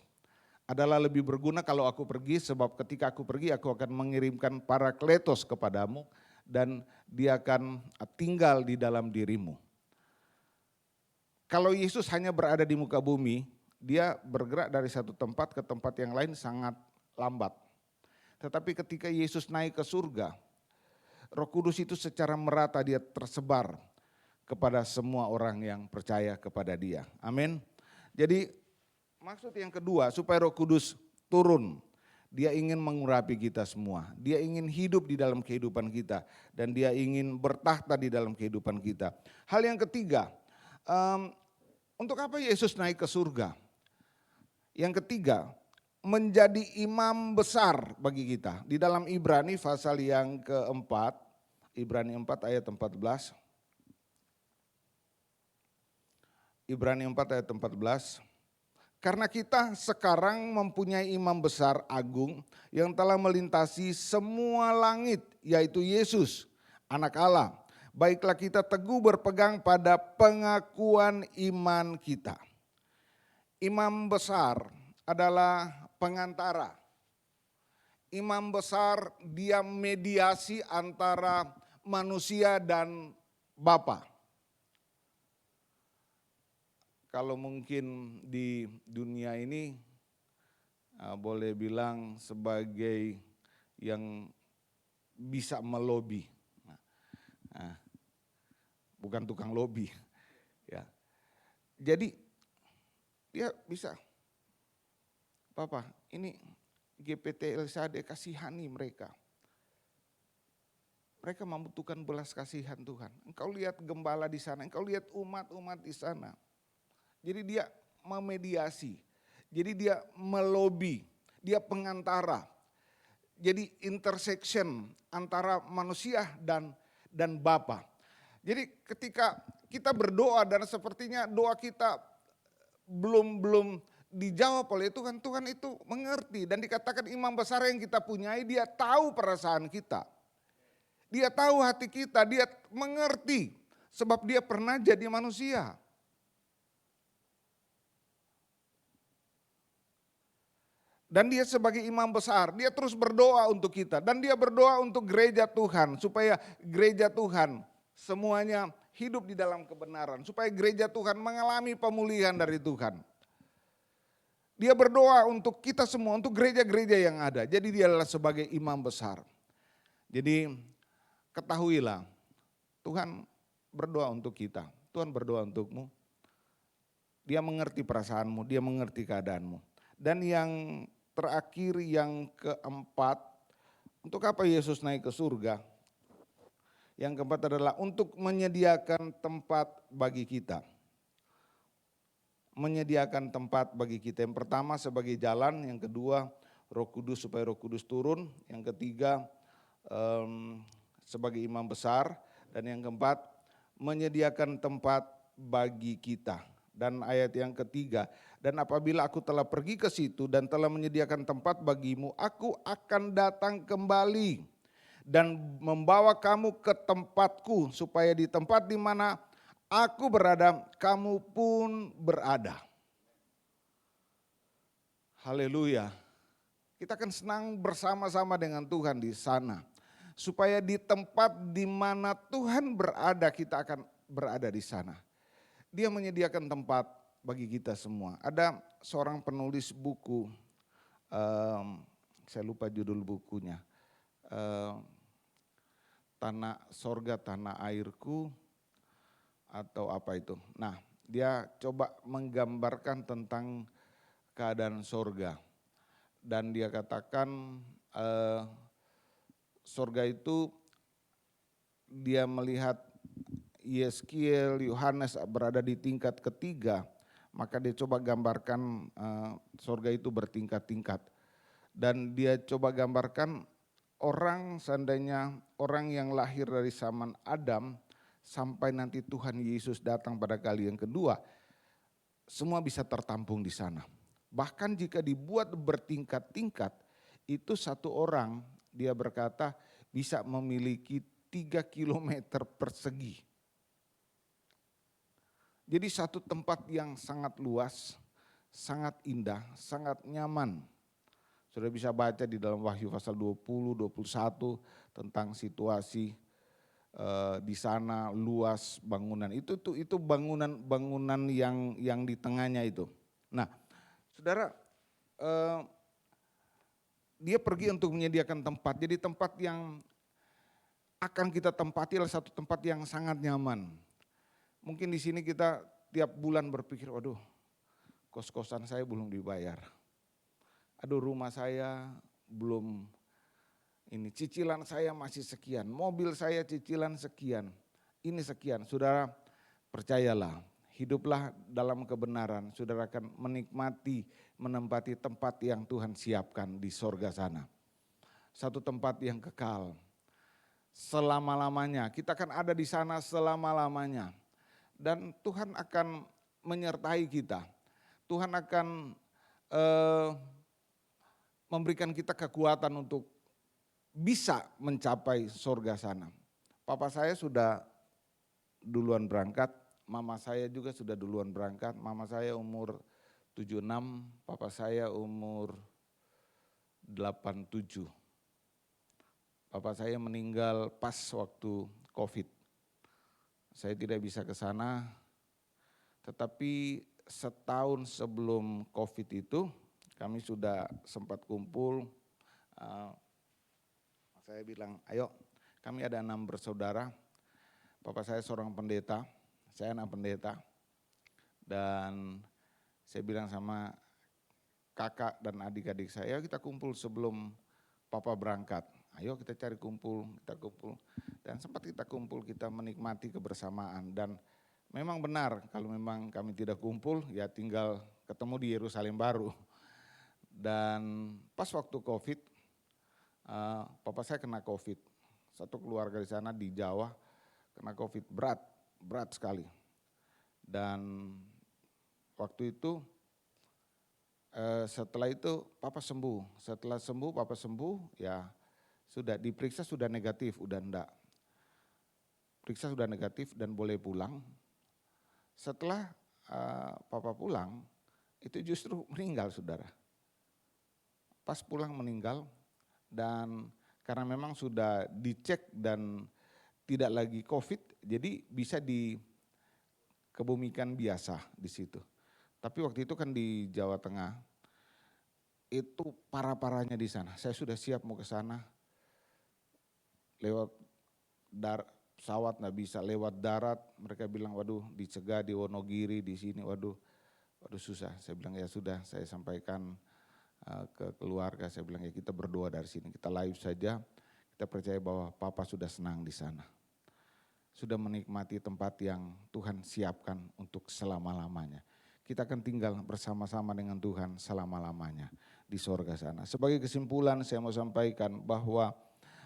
adalah lebih berguna kalau aku pergi, sebab ketika aku pergi aku akan mengirimkan Parakletos kepadamu dan dia akan tinggal di dalam dirimu. Kalau Yesus hanya berada di muka bumi, dia bergerak dari satu tempat ke tempat yang lain sangat lambat. Tetapi ketika Yesus naik ke surga, Roh Kudus itu secara merata dia tersebar kepada semua orang yang percaya kepada dia. Amin. Jadi maksud yang kedua supaya Roh Kudus turun. Dia ingin mengurapi kita semua. Dia ingin hidup di dalam kehidupan kita. Dan dia ingin bertahta di dalam kehidupan kita. Hal yang ketiga, untuk apa Yesus naik ke surga? Yang ketiga, menjadi imam besar bagi kita. Di dalam Ibrani pasal yang keempat, Ibrani 4 ayat 14. Ibrani 4 ayat 14. Karena kita sekarang mempunyai imam besar agung yang telah melintasi semua langit, yaitu Yesus, Anak Allah. Baiklah kita teguh berpegang pada pengakuan iman kita. Imam besar adalah pengantara. Imam besar dia mediasi antara manusia dan Bapa. Kalau mungkin di dunia ini boleh bilang sebagai yang bisa melobi. Bukan tukang lobi. Ya. Jadi dia bisa, Papa ini GPT LSAD kasihani mereka. Mereka membutuhkan belas kasihan Tuhan. Engkau lihat gembala di sana, engkau lihat umat-umat di sana. Jadi dia memediasi, jadi dia melobi, dia pengantara. Jadi intersection antara manusia dan Bapa. Jadi ketika kita berdoa dan sepertinya doa kita belum dijawab oleh Tuhan, Tuhan itu mengerti dan dikatakan imam besar yang kita punyai, dia tahu perasaan kita. Dia tahu hati kita, dia mengerti sebab dia pernah jadi manusia. Dan dia sebagai imam besar, dia terus berdoa untuk kita. Dan dia berdoa untuk gereja Tuhan, supaya gereja Tuhan semuanya hidup di dalam kebenaran. Supaya gereja Tuhan mengalami pemulihan dari Tuhan. Dia berdoa untuk kita semua, untuk gereja-gereja yang ada. Jadi dia adalah sebagai imam besar. Jadi ketahuilah, Tuhan berdoa untuk kita. Tuhan berdoa untukmu. Dia mengerti perasaanmu, dia mengerti keadaanmu. Dan yang terakhir yang keempat, untuk apa Yesus naik ke surga? Yang keempat adalah untuk menyediakan tempat bagi kita. Menyediakan tempat bagi kita. Yang pertama sebagai jalan, yang kedua Roh Kudus supaya Roh Kudus turun, yang ketiga sebagai imam besar, dan yang keempat menyediakan tempat bagi kita. Dan ayat yang ketiga, dan apabila aku telah pergi ke situ dan telah menyediakan tempat bagimu, aku akan datang kembali dan membawa kamu ke tempatku, supaya di tempat di mana aku berada, kamu pun berada. Haleluya. Kita akan senang bersama-sama dengan Tuhan di sana. Supaya di tempat di mana Tuhan berada, kita akan berada di sana. Dia menyediakan tempat bagi kita semua. Ada seorang penulis buku, saya lupa judul bukunya, Tanah Sorga, Tanah Airku, atau apa itu. Nah, dia coba menggambarkan tentang keadaan sorga. Dan dia katakan sorga itu dia melihat Yeskiel, Yohanes berada di tingkat ketiga, maka dia coba gambarkan sorga itu bertingkat-tingkat. Dan dia coba gambarkan orang, seandainya orang yang lahir dari zaman Adam sampai nanti Tuhan Yesus datang pada kali yang kedua, semua bisa tertampung di sana. Bahkan jika dibuat bertingkat-tingkat, itu satu orang, dia berkata bisa memiliki 3 kilometer persegi. Jadi satu tempat yang sangat luas, sangat indah, sangat nyaman. Sudah bisa baca di dalam Wahyu pasal 20, 21 tentang situasi di sana, luas bangunan. Itu bangunan yang di tengahnya itu. Nah, saudara, dia pergi untuk menyediakan tempat. Jadi tempat yang akan kita tempati adalah satu tempat yang sangat nyaman. Mungkin di sini kita tiap bulan berpikir, waduh, kos-kosan saya belum dibayar. Aduh, rumah saya belum ini, cicilan saya masih sekian, mobil saya cicilan sekian, ini sekian. Saudara, percayalah, hiduplah dalam kebenaran, saudara akan menikmati, menempati tempat yang Tuhan siapkan di sorga sana. Satu tempat yang kekal, selama-lamanya. Kita akan ada di sana selama-lamanya. Dan Tuhan akan menyertai kita. Tuhan akan memberikan kita kekuatan untuk bisa mencapai sorga sana. Papa saya sudah duluan berangkat, mama saya juga sudah duluan berangkat. Mama saya umur 76, papa saya umur 87. Papa saya meninggal pas waktu COVID. Saya tidak bisa ke sana, tetapi setahun sebelum COVID itu kami sudah sempat kumpul. Saya bilang, ayo kami ada 6 bersaudara. Papa saya seorang pendeta, saya anak pendeta. Dan saya bilang sama kakak dan adik-adik saya, kita kumpul sebelum papa berangkat. Ayo kita cari kumpul, kita kumpul. Dan sempat kita kumpul, kita menikmati kebersamaan. Dan memang benar kalau memang kami tidak kumpul, ya tinggal ketemu di Yerusalem baru. Dan pas waktu COVID, papa saya kena COVID. Satu keluarga di sana di Jawa kena COVID berat sekali. Dan waktu itu setelah itu papa sembuh. Setelah sembuh, papa sembuh, ya sudah diperiksa sudah negatif, udah enggak. Periksa sudah negatif dan boleh pulang. Setelah papa pulang, itu justru meninggal saudara. Pas pulang meninggal dan karena memang sudah dicek dan tidak lagi COVID, jadi bisa dikebumikan biasa di situ. Tapi waktu itu kan di Jawa Tengah, itu parah-parahnya di sana. Saya sudah siap mau ke sana, lewat pesawat nggak bisa, lewat darat mereka bilang waduh dicegah di Wonogiri di sini, waduh susah. Saya bilang ya sudah, saya sampaikan ke keluarga, saya bilang ya kita berdoa dari sini, kita live saja, kita percaya bahwa papa sudah senang di sana. Sudah menikmati tempat yang Tuhan siapkan untuk selama-lamanya. Kita akan tinggal bersama-sama dengan Tuhan selama-lamanya di sorga sana. Sebagai kesimpulan saya mau sampaikan bahwa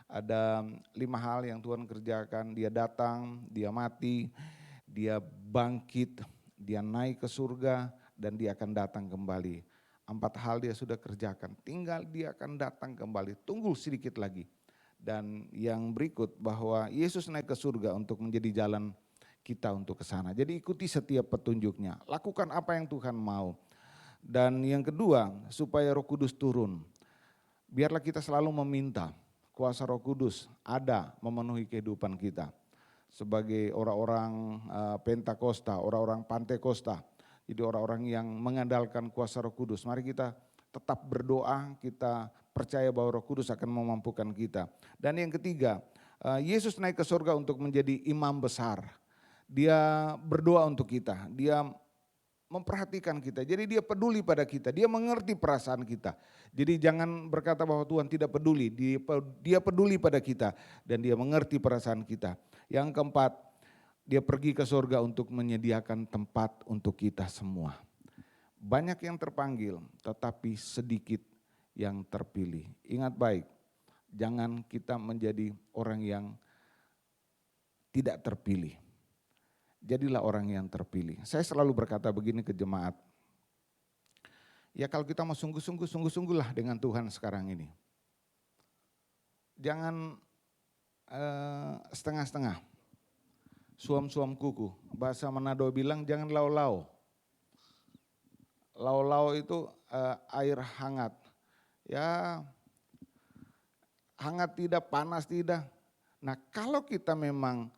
ada 5 hal yang Tuhan kerjakan. Dia datang, dia mati, dia bangkit, dia naik ke surga, dan dia akan datang kembali. 4 hal dia sudah kerjakan, tinggal dia akan datang kembali, tunggu sedikit lagi. Dan yang berikut bahwa Yesus naik ke surga untuk menjadi jalan kita untuk ke sana. Jadi ikuti setiap petunjuknya, lakukan apa yang Tuhan mau. Dan yang kedua, supaya Roh Kudus turun. Biarlah kita selalu meminta kuasa Roh Kudus ada memenuhi kehidupan kita. Sebagai orang-orang Pentakosta, orang-orang Pantekosta, jadi orang-orang yang mengandalkan kuasa Roh Kudus. Mari kita tetap berdoa, kita percaya bahwa Roh Kudus akan memampukan kita. Dan yang ketiga, Yesus naik ke surga untuk menjadi imam besar. Dia berdoa untuk kita, dia memperhatikan kita, jadi dia peduli pada kita, dia mengerti perasaan kita. Jadi jangan berkata bahwa Tuhan tidak peduli, dia peduli pada kita dan dia mengerti perasaan kita. Yang keempat, dia pergi ke surga untuk menyediakan tempat untuk kita semua. Banyak yang terpanggil tetapi sedikit yang terpilih. Ingat baik, jangan kita menjadi orang yang tidak terpilih. Jadilah orang yang terpilih. Saya selalu berkata begini ke jemaat. Ya kalau kita mau sungguh-sungguhlah dengan Tuhan sekarang ini. Jangan setengah-setengah. Suam-suam kuku. Bahasa Manado bilang jangan lau-lau. Lau-lau itu air hangat. Ya hangat tidak, panas tidak. Nah kalau kita memang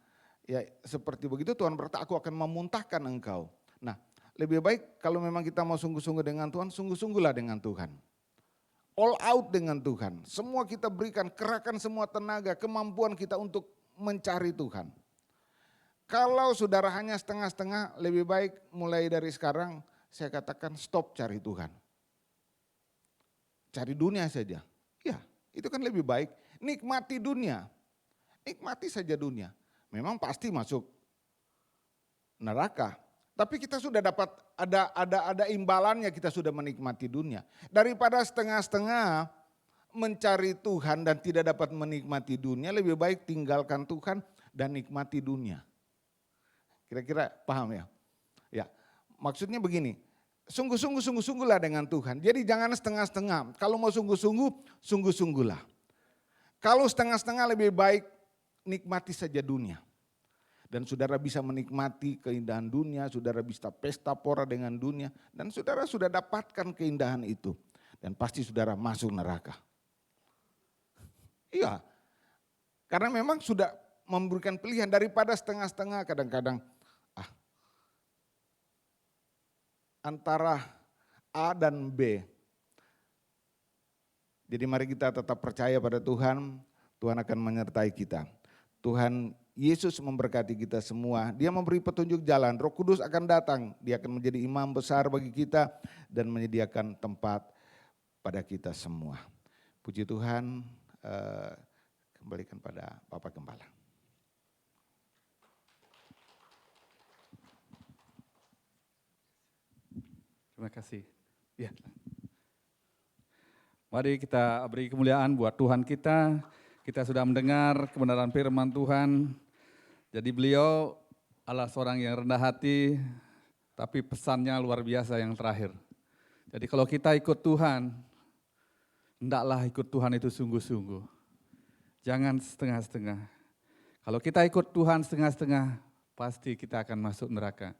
ya seperti begitu Tuhan berkata aku akan memuntahkan engkau. Nah lebih baik kalau memang kita mau sungguh-sungguh dengan Tuhan, sungguh-sungguhlah dengan Tuhan. All out dengan Tuhan. Semua kita berikan, kerahkan semua tenaga, kemampuan kita untuk mencari Tuhan. Kalau saudara hanya setengah-setengah, lebih baik mulai dari sekarang saya katakan stop cari Tuhan. Cari dunia saja. Ya itu kan lebih baik. Nikmati dunia. Nikmati saja dunia. Memang pasti masuk neraka. Tapi kita sudah dapat ada imbalannya, kita sudah menikmati dunia. Daripada setengah-setengah mencari Tuhan dan tidak dapat menikmati dunia, lebih baik tinggalkan Tuhan dan nikmati dunia. Kira-kira paham ya? Ya, maksudnya begini, sungguh-sungguhlah dengan Tuhan. Jadi jangan setengah-setengah. Kalau mau sungguh-sungguh, sungguh-sungguhlah. Kalau setengah-setengah lebih baik nikmati saja dunia. Dan saudara bisa menikmati keindahan dunia, saudara bisa pesta pora dengan dunia. Dan saudara sudah dapatkan keindahan itu. Dan pasti saudara masuk neraka. Iya, karena memang sudah memberikan pilihan daripada setengah-setengah kadang-kadang. Antara A dan B. Jadi mari kita tetap percaya pada Tuhan, Tuhan akan menyertai kita. Tuhan Yesus memberkati kita semua, Dia memberi petunjuk jalan, Roh Kudus akan datang, Dia akan menjadi imam besar bagi kita dan menyediakan tempat pada kita semua. Puji Tuhan, kembalikan pada Bapak Gembala. Terima kasih. Ya. Mari kita beri kemuliaan buat Tuhan kita. Kita sudah mendengar kebenaran firman Tuhan. Jadi beliau adalah seorang yang rendah hati, tapi pesannya luar biasa yang terakhir. Jadi kalau kita ikut Tuhan, hendaklah ikut Tuhan itu sungguh-sungguh. Jangan setengah-setengah. Kalau kita ikut Tuhan setengah-setengah, pasti kita akan masuk neraka.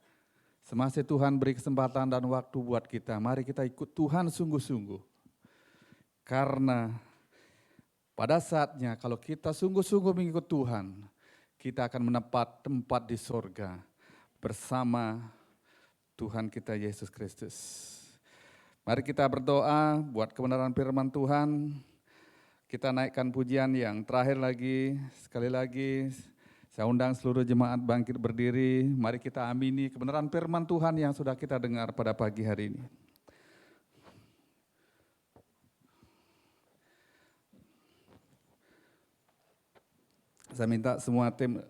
Semasa Tuhan beri kesempatan dan waktu buat kita, mari kita ikut Tuhan sungguh-sungguh. Karena pada saatnya kalau kita sungguh-sungguh mengikut Tuhan, kita akan mendapat tempat di sorga bersama Tuhan kita Yesus Kristus. Mari kita berdoa buat kebenaran firman Tuhan. Kita naikkan pujian yang terakhir lagi, sekali lagi. Saya undang seluruh jemaat bangkit berdiri. Mari kita amini kebenaran firman Tuhan yang sudah kita dengar pada pagi hari ini. Saya minta semua tim.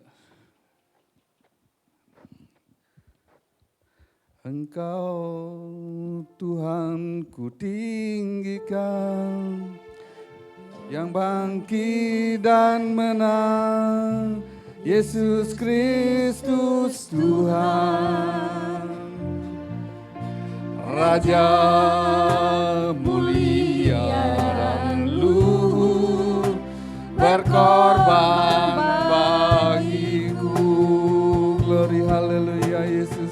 Engkau Tuhan ku tinggikan, yang bangkit dan menang, Yesus Kristus Tuhan. Raja mulia dan luhur, berkorban bagiku. Glory haleluya Yesus.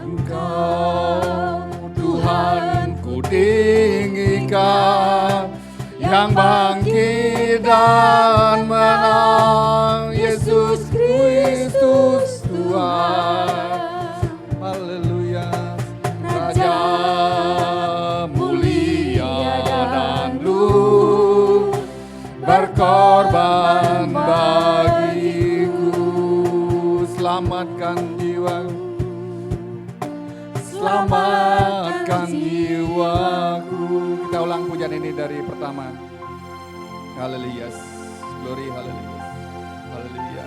Engkau Tuhan ku tinggikan, yang bangkit dan menang, Yesus Kristus Tuhan. Haleluya. Raja mulia dan luhur, berkorban bagiku. Selamatkan jiwaku, selamatkan jiwaku. Kita ulang pujian ini dari pertama. Haleluya. Glory haleluya. Haleluya.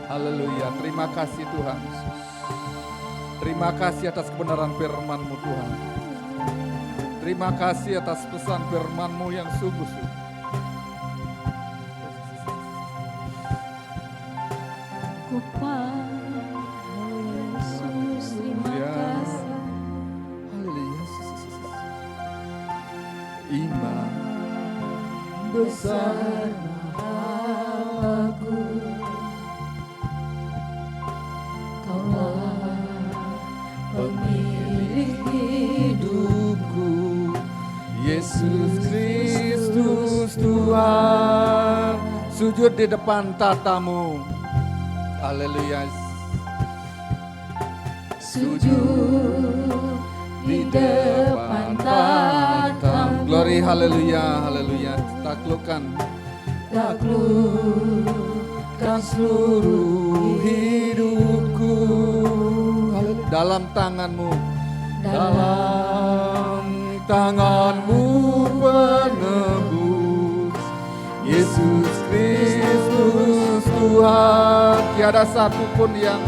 Haleluya. Terima kasih Tuhan. Terima kasih atas kebenaran firman-Mu Tuhan. Terima kasih atas pesan firman-Mu yang sungguh-sungguh. Yesus, terima kasih. Haleluya. Iman besar Aku, Kaulah pemilik hidupku, Yesus Kristus Tuhan. Sujud di depan tatamu. Haleluya. sujud di depan tatamu. Glory haleluya, haleluya. Taklukkan seluruh hidupku. Dalam tanganmu, dalam tanganmu penebus, Yesus Kristus Tuhan, tiada satu pun yang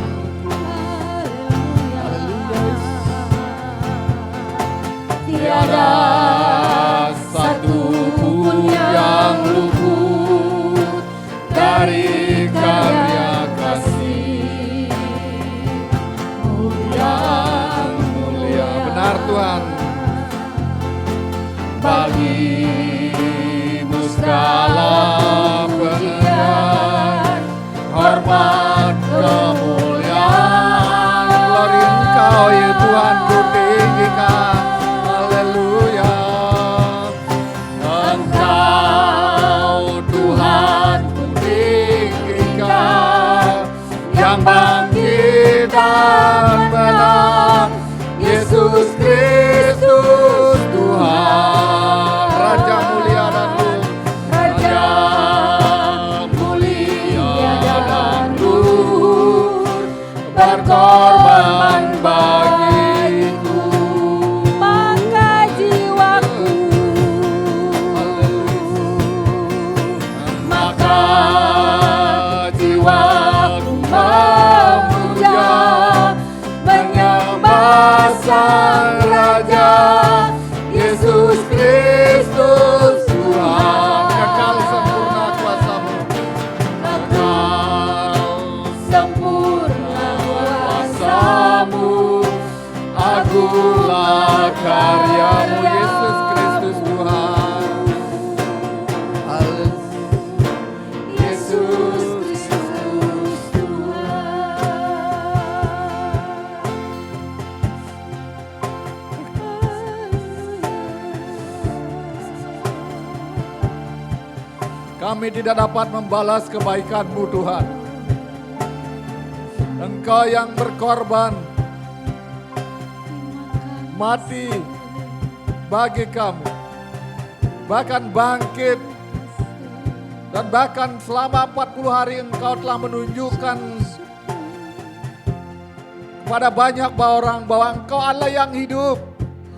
Tiada satu pun yang luput dari karya kasih yang mulia. Benar Tuhan. Bagimu segala pujian, hormat, kemuliaan. Glory Engkau ya Tuhan, ku tinggikan. Haleluya. Engkau Tuhan ku tinggikan, yang bangkit dan menang, Yesus Kristus Tuhan. Raja mulia dan luhur. Raja mulia dan luhur, berkorban bagiku, maka jiwaku, maka jiwaku memuja, menyembah Sang Raja, Yesus Kristus Tuhan. Kekal sempurna kuasa-Mu. Kekal sempurna kuasa-Mu, agunglah Karya-Mu karya-Mu, Yesus Kristus Tuhan. Haleluya. Yesus Kristus Kami tidak dapat membalas kebaikan-Mu Tuhan. Engkau yang berkorban, mati bagi kami, bahkan bangkit, dan bahkan selama 40 hari Engkau telah menunjukkan kepada banyak orang bahwa Engkau Allah yang hidup.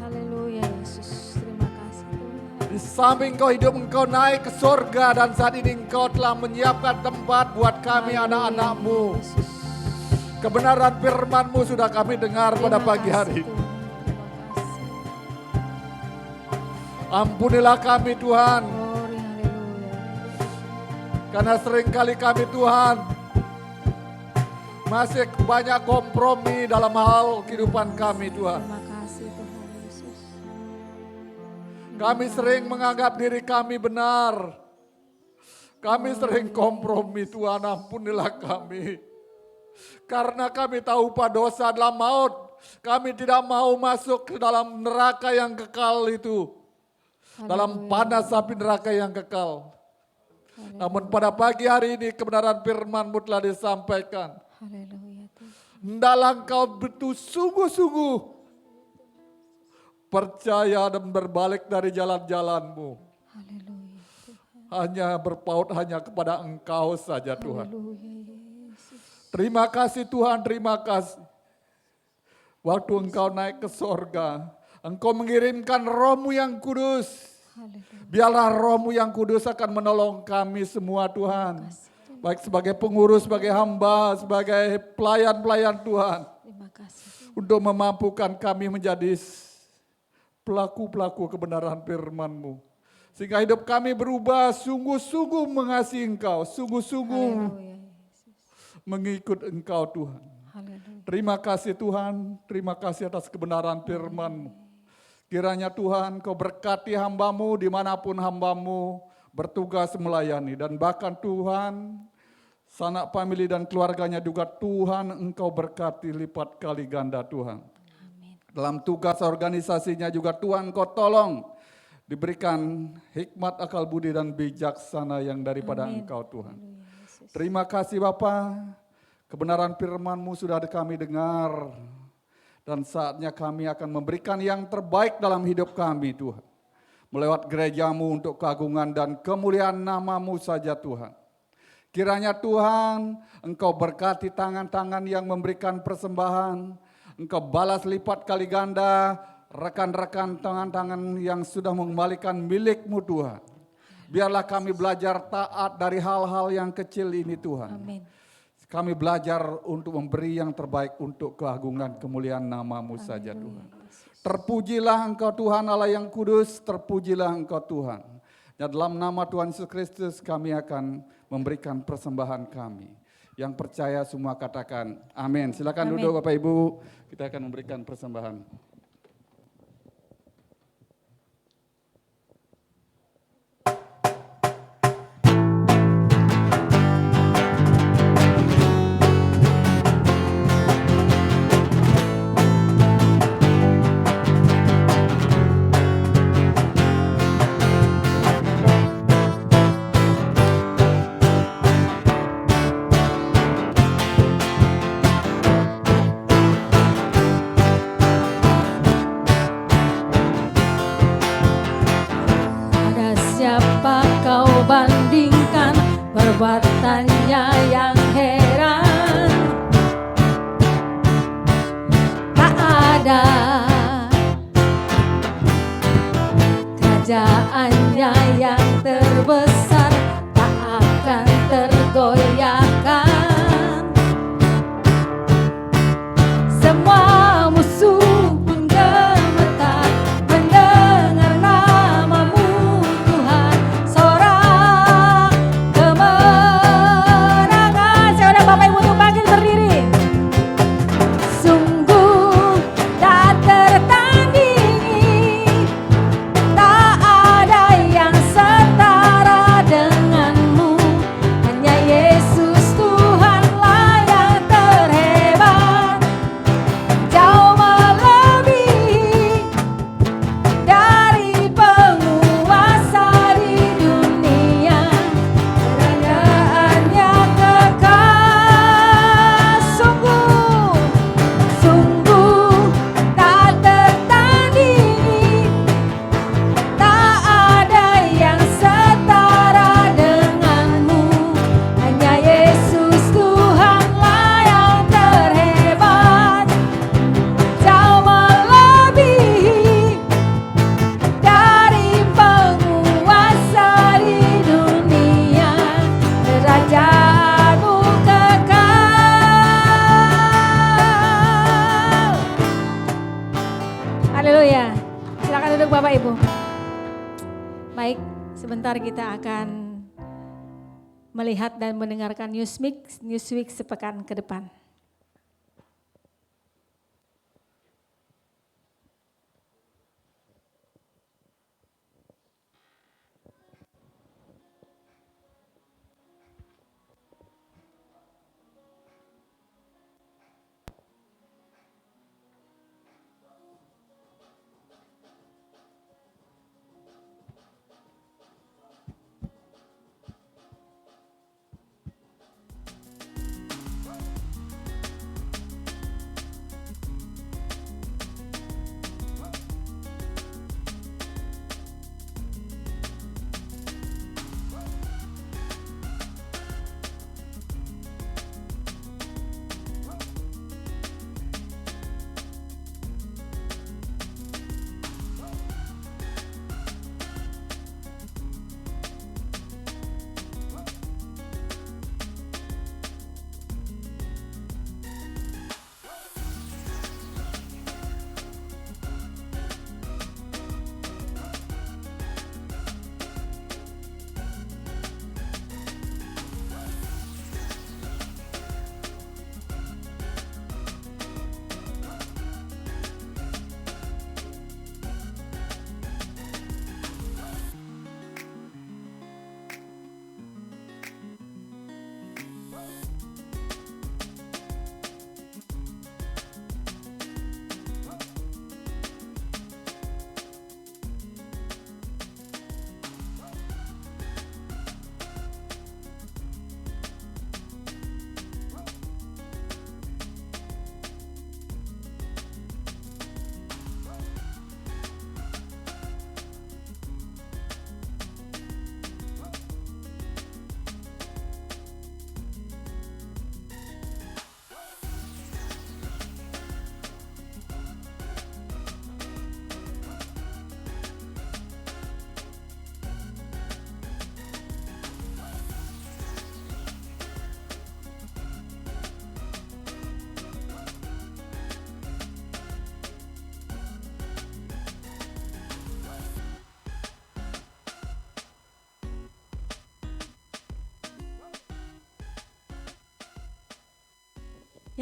Haleluya Yesus, terima kasih Tuhan. Di samping Engkau hidup, Engkau naik ke surga, dan saat ini Engkau telah menyiapkan tempat buat kami anak-anak-Mu. Yesus. Kebenaran firman-Mu sudah kami dengar pada Terima pagi kasih, hari ini. Tuhan. Terima kasih. Ampunilah kami Tuhan, Glory, haleluya. karena seringkali kami Tuhan masih banyak kompromi dalam hal kehidupan kami Tuhan. Terima kasih Tuhan Yesus. Kami sering menganggap diri kami benar. Kami sering kompromi Tuhan, ampunilah kami. Karena kami tahu upah dosa adalah maut. Kami tidak mau masuk ke dalam neraka yang kekal itu. Dalam panas api neraka yang kekal. Namun pada pagi hari ini kebenaran firman-Mu telah disampaikan. Haleluya Tuhan. Hendaklah engkau sungguh-sungguh percaya dan berbalik dari jalan-jalan-Mu. Haleluya Tuhan. Hanya berpaut hanya kepada Engkau saja Tuhan. Haleluya Yesus. Terima kasih Tuhan, terima kasih. Waktu Engkau naik ke sorga, Engkau mengirimkan Roh-Mu yang kudus. Haleluya. Biarlah Roh-Mu yang kudus akan menolong kami semua Tuhan. Baik sebagai pengurus, sebagai hamba, sebagai pelayan-pelayan Tuhan. Terima kasih. Untuk memampukan kami menjadi pelaku-pelaku kebenaran firman-Mu. Sehingga hidup kami berubah, sungguh-sungguh mengasihi Engkau, sungguh-sungguh Haleluya Yesus. mengikut Engkau Tuhan. Haleluya. Terima kasih Tuhan, terima kasih atas kebenaran firman-Mu. Kiranya Tuhan Kau berkati hamba-Mu dimanapun hamba-Mu bertugas melayani. Dan bahkan Tuhan, sanak famili dan keluarganya juga Tuhan Engkau berkati lipat kali ganda Tuhan. Amin. Dalam tugas organisasinya juga Tuhan Kau tolong diberikan hikmat, akal budi dan bijaksana yang daripada Amin. Engkau Tuhan. Haleluya Yesus. Terima kasih Bapa, kebenaran firman-Mu sudah kami dengar. Dan saatnya kami akan memberikan yang terbaik dalam hidup kami Tuhan. Melewat gereja-Mu untuk keagungan dan kemuliaan nama-Mu saja Tuhan. Kiranya Tuhan Engkau berkati tangan-tangan yang memberikan persembahan. Engkau balas lipat kali ganda rekan-rekan tangan-tangan yang sudah mengembalikan milik-Mu Tuhan. Biarlah kami belajar taat dari hal-hal yang kecil ini Tuhan. Amin. Kami belajar untuk memberi yang terbaik untuk keagungan kemuliaan nama-Mu saja Tuhan. Terpujilah Engkau Tuhan Allah yang kudus, terpujilah Engkau Tuhan. Dan dalam nama Tuhan Yesus Kristus kami akan memberikan persembahan kami. Yang percaya semua katakan amin. Silakan duduk Bapak Ibu, kita akan memberikan persembahan. Bandingkan perbuatannya yang heran, tak ada kerajaannya yang terbesar, tak akan tergoyahkan. Semua musuh pun gemetar mendengar nama-Mu Tuhan. Sorak kemenangan. Saya udah Bapak Ibu untuk panggil berdiri. Sungguh tak tertandingi, tak ada yang setara dengan-Mu. Hanya Yesus Tuhanlah yang terhebat, jauh melebihi dari penguasa di dunia. Kerajaannya kekal, sungguh tak tertandingi, tak ada yang setara dengan-Mu. Hanya Yesus Tuhanlah yang terhebat, jauh melebihi dari penguasa di dunia. Kerajaan-Mu kekal. Haleluya. Silakan duduk Bapak Ibu. Baik, sebentar kita akan melihat dan mendengarkan Newsweek sepekan ke depan.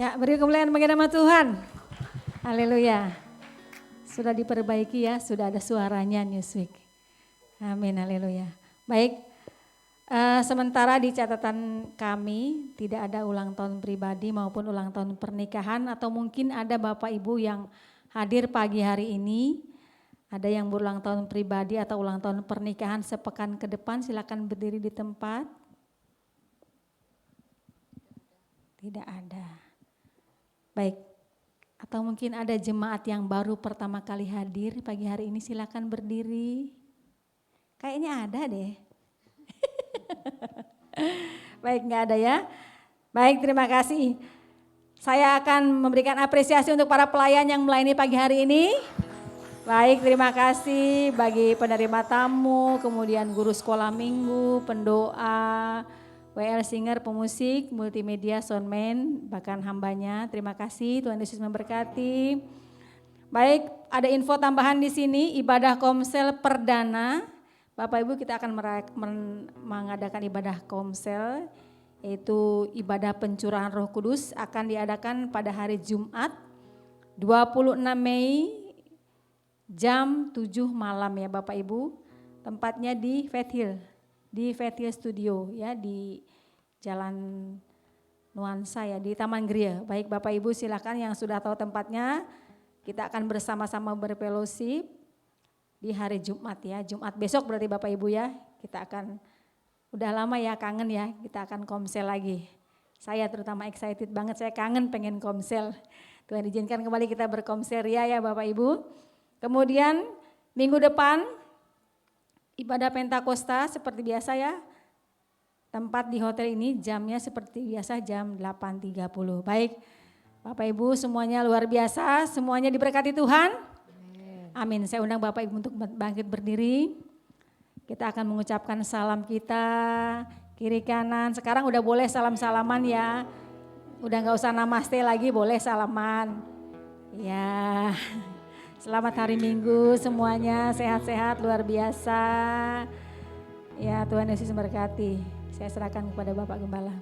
Ya, beri kemuliaan bagi nama Tuhan. Haleluya. Sudah diperbaiki ya, sudah ada suaranya Newsweek. Amin, haleluya. Baik, sementara di catatan kami tidak ada ulang tahun pribadi maupun ulang tahun pernikahan, atau mungkin ada Bapak Ibu yang hadir pagi hari ini, ada yang berulang tahun pribadi atau ulang tahun pernikahan sepekan ke depan, silakan berdiri di tempat. Tidak ada. Baik, atau mungkin ada jemaat yang baru pertama kali hadir pagi hari ini, silakan berdiri. Kayaknya ada deh. Baik, enggak ada ya. Baik, terima kasih. Saya akan memberikan apresiasi untuk para pelayan yang melayani pagi hari ini. Baik, terima kasih bagi penerima tamu, kemudian guru sekolah minggu, pendoa, WL singer, pemusik, multimedia, soundman, bahkan hambanya. Terima kasih, Tuhan Yesus memberkati. Baik, ada info tambahan di sini, ibadah komsel perdana. Bapak Ibu, kita akan mengadakan ibadah komsel, yaitu ibadah pencurahan Roh Kudus, akan diadakan pada hari Jumat 26 Mei jam 7 malam ya Bapak Ibu. Tempatnya di Faith Hill Studio ya, di Jalan Nuansa ya, di Taman Gria. Baik Bapak Ibu, silakan yang sudah tahu tempatnya, kita akan bersama-sama berfellowship di hari Jumat ya, Jumat besok berarti Bapak Ibu ya, kita akan, udah lama ya kangen ya, kita akan komsel lagi. Saya terutama excited banget, saya kangen pengen komsel. Tuhan izinkan kembali kita berkomsel ya Bapak Ibu. Kemudian minggu depan ibadah Pentakosta seperti biasa ya, tempat di hotel ini jamnya seperti biasa jam 8.30. Baik Bapak Ibu semuanya luar biasa, semuanya diberkati Tuhan. Amin. Saya undang Bapak Ibu untuk bangkit berdiri. Kita akan mengucapkan salam kita kiri kanan. Sekarang udah boleh salam-salaman ya. Udah gak usah namaste lagi, boleh salaman. Ya. Selamat hari Minggu semuanya, sehat-sehat luar biasa. Ya, Tuhan Yesus memberkati. Saya serahkan kepada Bapak Gembala.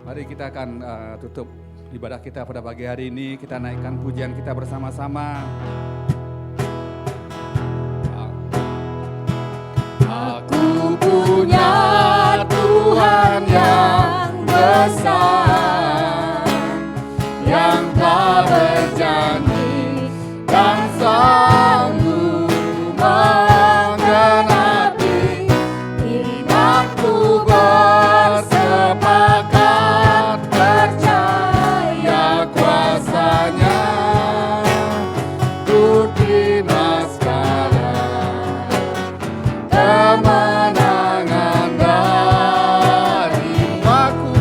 Mari kita akan tutup ibadah kita pada pagi hari ini. Kita naikkan pujian kita bersama-sama. Aku punya Tuhan yang besar, yang telah berjanji dan sanggup menggenapi. Imanku bersepakat percaya kuasanya, ku terima sekarang kemenangan dari aku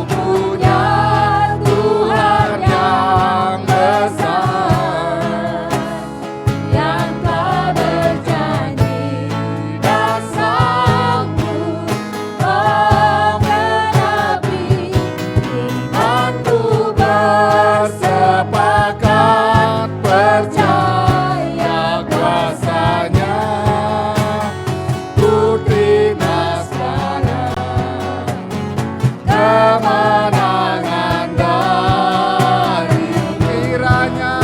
punya Tuhan yang besar, yang telah berjanji dan sanggup menggenapi. Imanku bersepakat percaya kuasanya, ku terima sekarang kemenangan dari kiranya.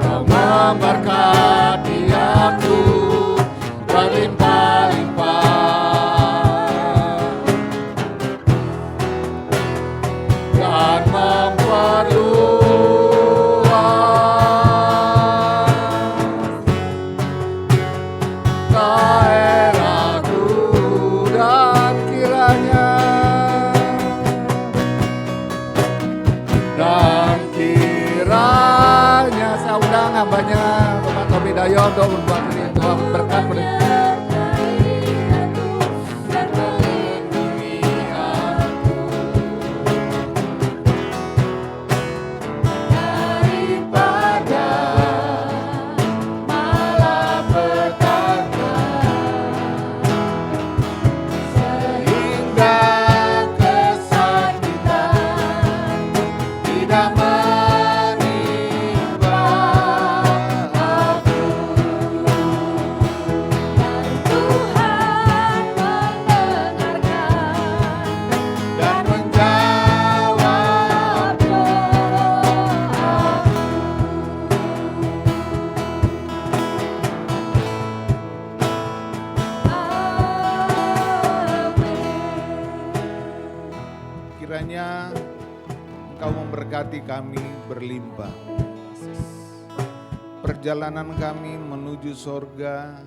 Kau memberkati aku berlimpah-limpah dan memperluas daerahku, dan kiranya saya undang hambanya Bapak Tommy Dayo untuk membuat ini doa berkat daripada malapetaka, sehingga kesakitan tidak menimpa. memberkati kami berlimpah. Perjalanan kami menuju sorga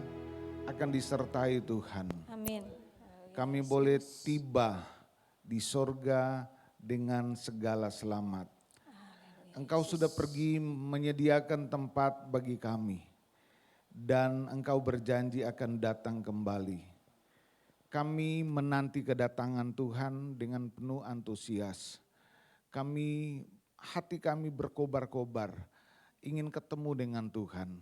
akan disertai Tuhan. Amin. Kami boleh tiba di sorga dengan segala selamat. Engkau sudah pergi menyediakan tempat bagi kami. Dan Engkau berjanji akan datang kembali. Kami menanti kedatangan Tuhan dengan penuh antusias. Hati kami berkobar-kobar, ingin ketemu dengan Tuhan.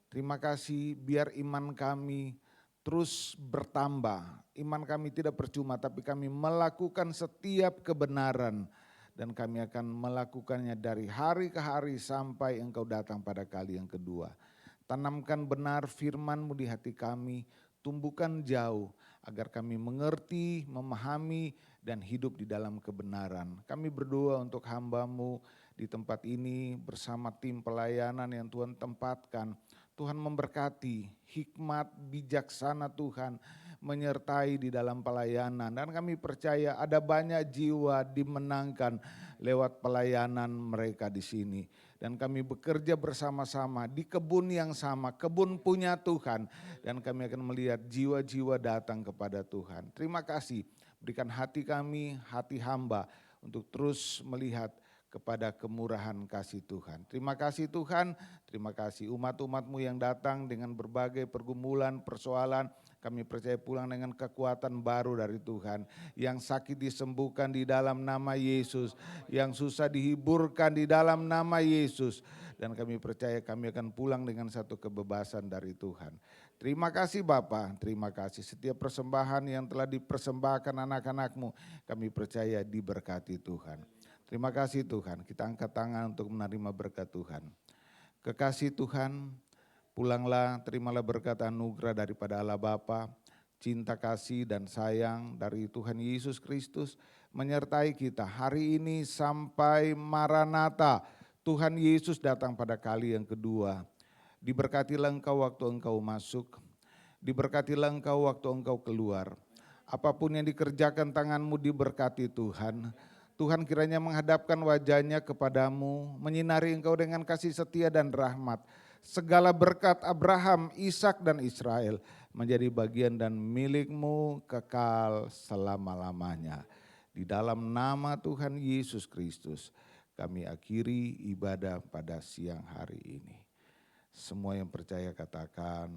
Terima kasih, biar iman kami terus bertambah. Iman kami tidak percuma, tapi kami melakukan setiap kebenaran. Dan kami akan melakukannya dari hari ke hari sampai Engkau datang pada kali yang kedua. Tanamkan benar firman-Mu di hati kami, tumbuhkan jauh agar kami mengerti, memahami, dan hidup di dalam kebenaran. Kami berdoa untuk hamba-Mu di tempat ini bersama tim pelayanan yang Tuhan tempatkan. Tuhan memberkati, hikmat, bijaksana Tuhan menyertai di dalam pelayanan. Dan kami percaya ada banyak jiwa dimenangkan lewat pelayanan mereka di sini. Dan kami bekerja bersama-sama di kebun yang sama, kebun punya Tuhan. Dan kami akan melihat jiwa-jiwa datang kepada Tuhan. Terima kasih, berikan hati kami, hati hamba untuk terus melihat kepada kemurahan kasih Tuhan. Terima kasih Tuhan, terima kasih umat-umat-Mu yang datang dengan berbagai pergumulan, persoalan. Kami percaya pulang dengan kekuatan baru dari Tuhan. Yang sakit disembuhkan di dalam nama Yesus. Yang susah dihiburkan di dalam nama Yesus. Dan kami percaya kami akan pulang dengan satu kebebasan dari Tuhan. Terima kasih Bapa, terima kasih. Setiap persembahan yang telah dipersembahkan anak-anak-Mu, kami percaya diberkati Tuhan. Terima kasih Tuhan, kita angkat tangan untuk menerima berkat Tuhan. Kekasih Tuhan, pulanglah, terimalah berkat anugerah daripada Allah Bapa, cinta kasih dan sayang dari Tuhan Yesus Kristus menyertai kita hari ini sampai Maranatha. Tuhan Yesus datang pada kali yang kedua. Diberkatilah engkau waktu engkau masuk, diberkatilah engkau waktu engkau keluar. Apapun yang dikerjakan tanganmu diberkati Tuhan. Tuhan kiranya menghadapkan wajahnya kepadamu, menyinari engkau dengan kasih setia dan rahmat. Segala berkat Abraham, Ishak dan Israel menjadi bagian dan milikmu kekal selama-lamanya. Di dalam nama Tuhan Yesus Kristus kami akhiri ibadah pada siang hari ini. Semua yang percaya katakan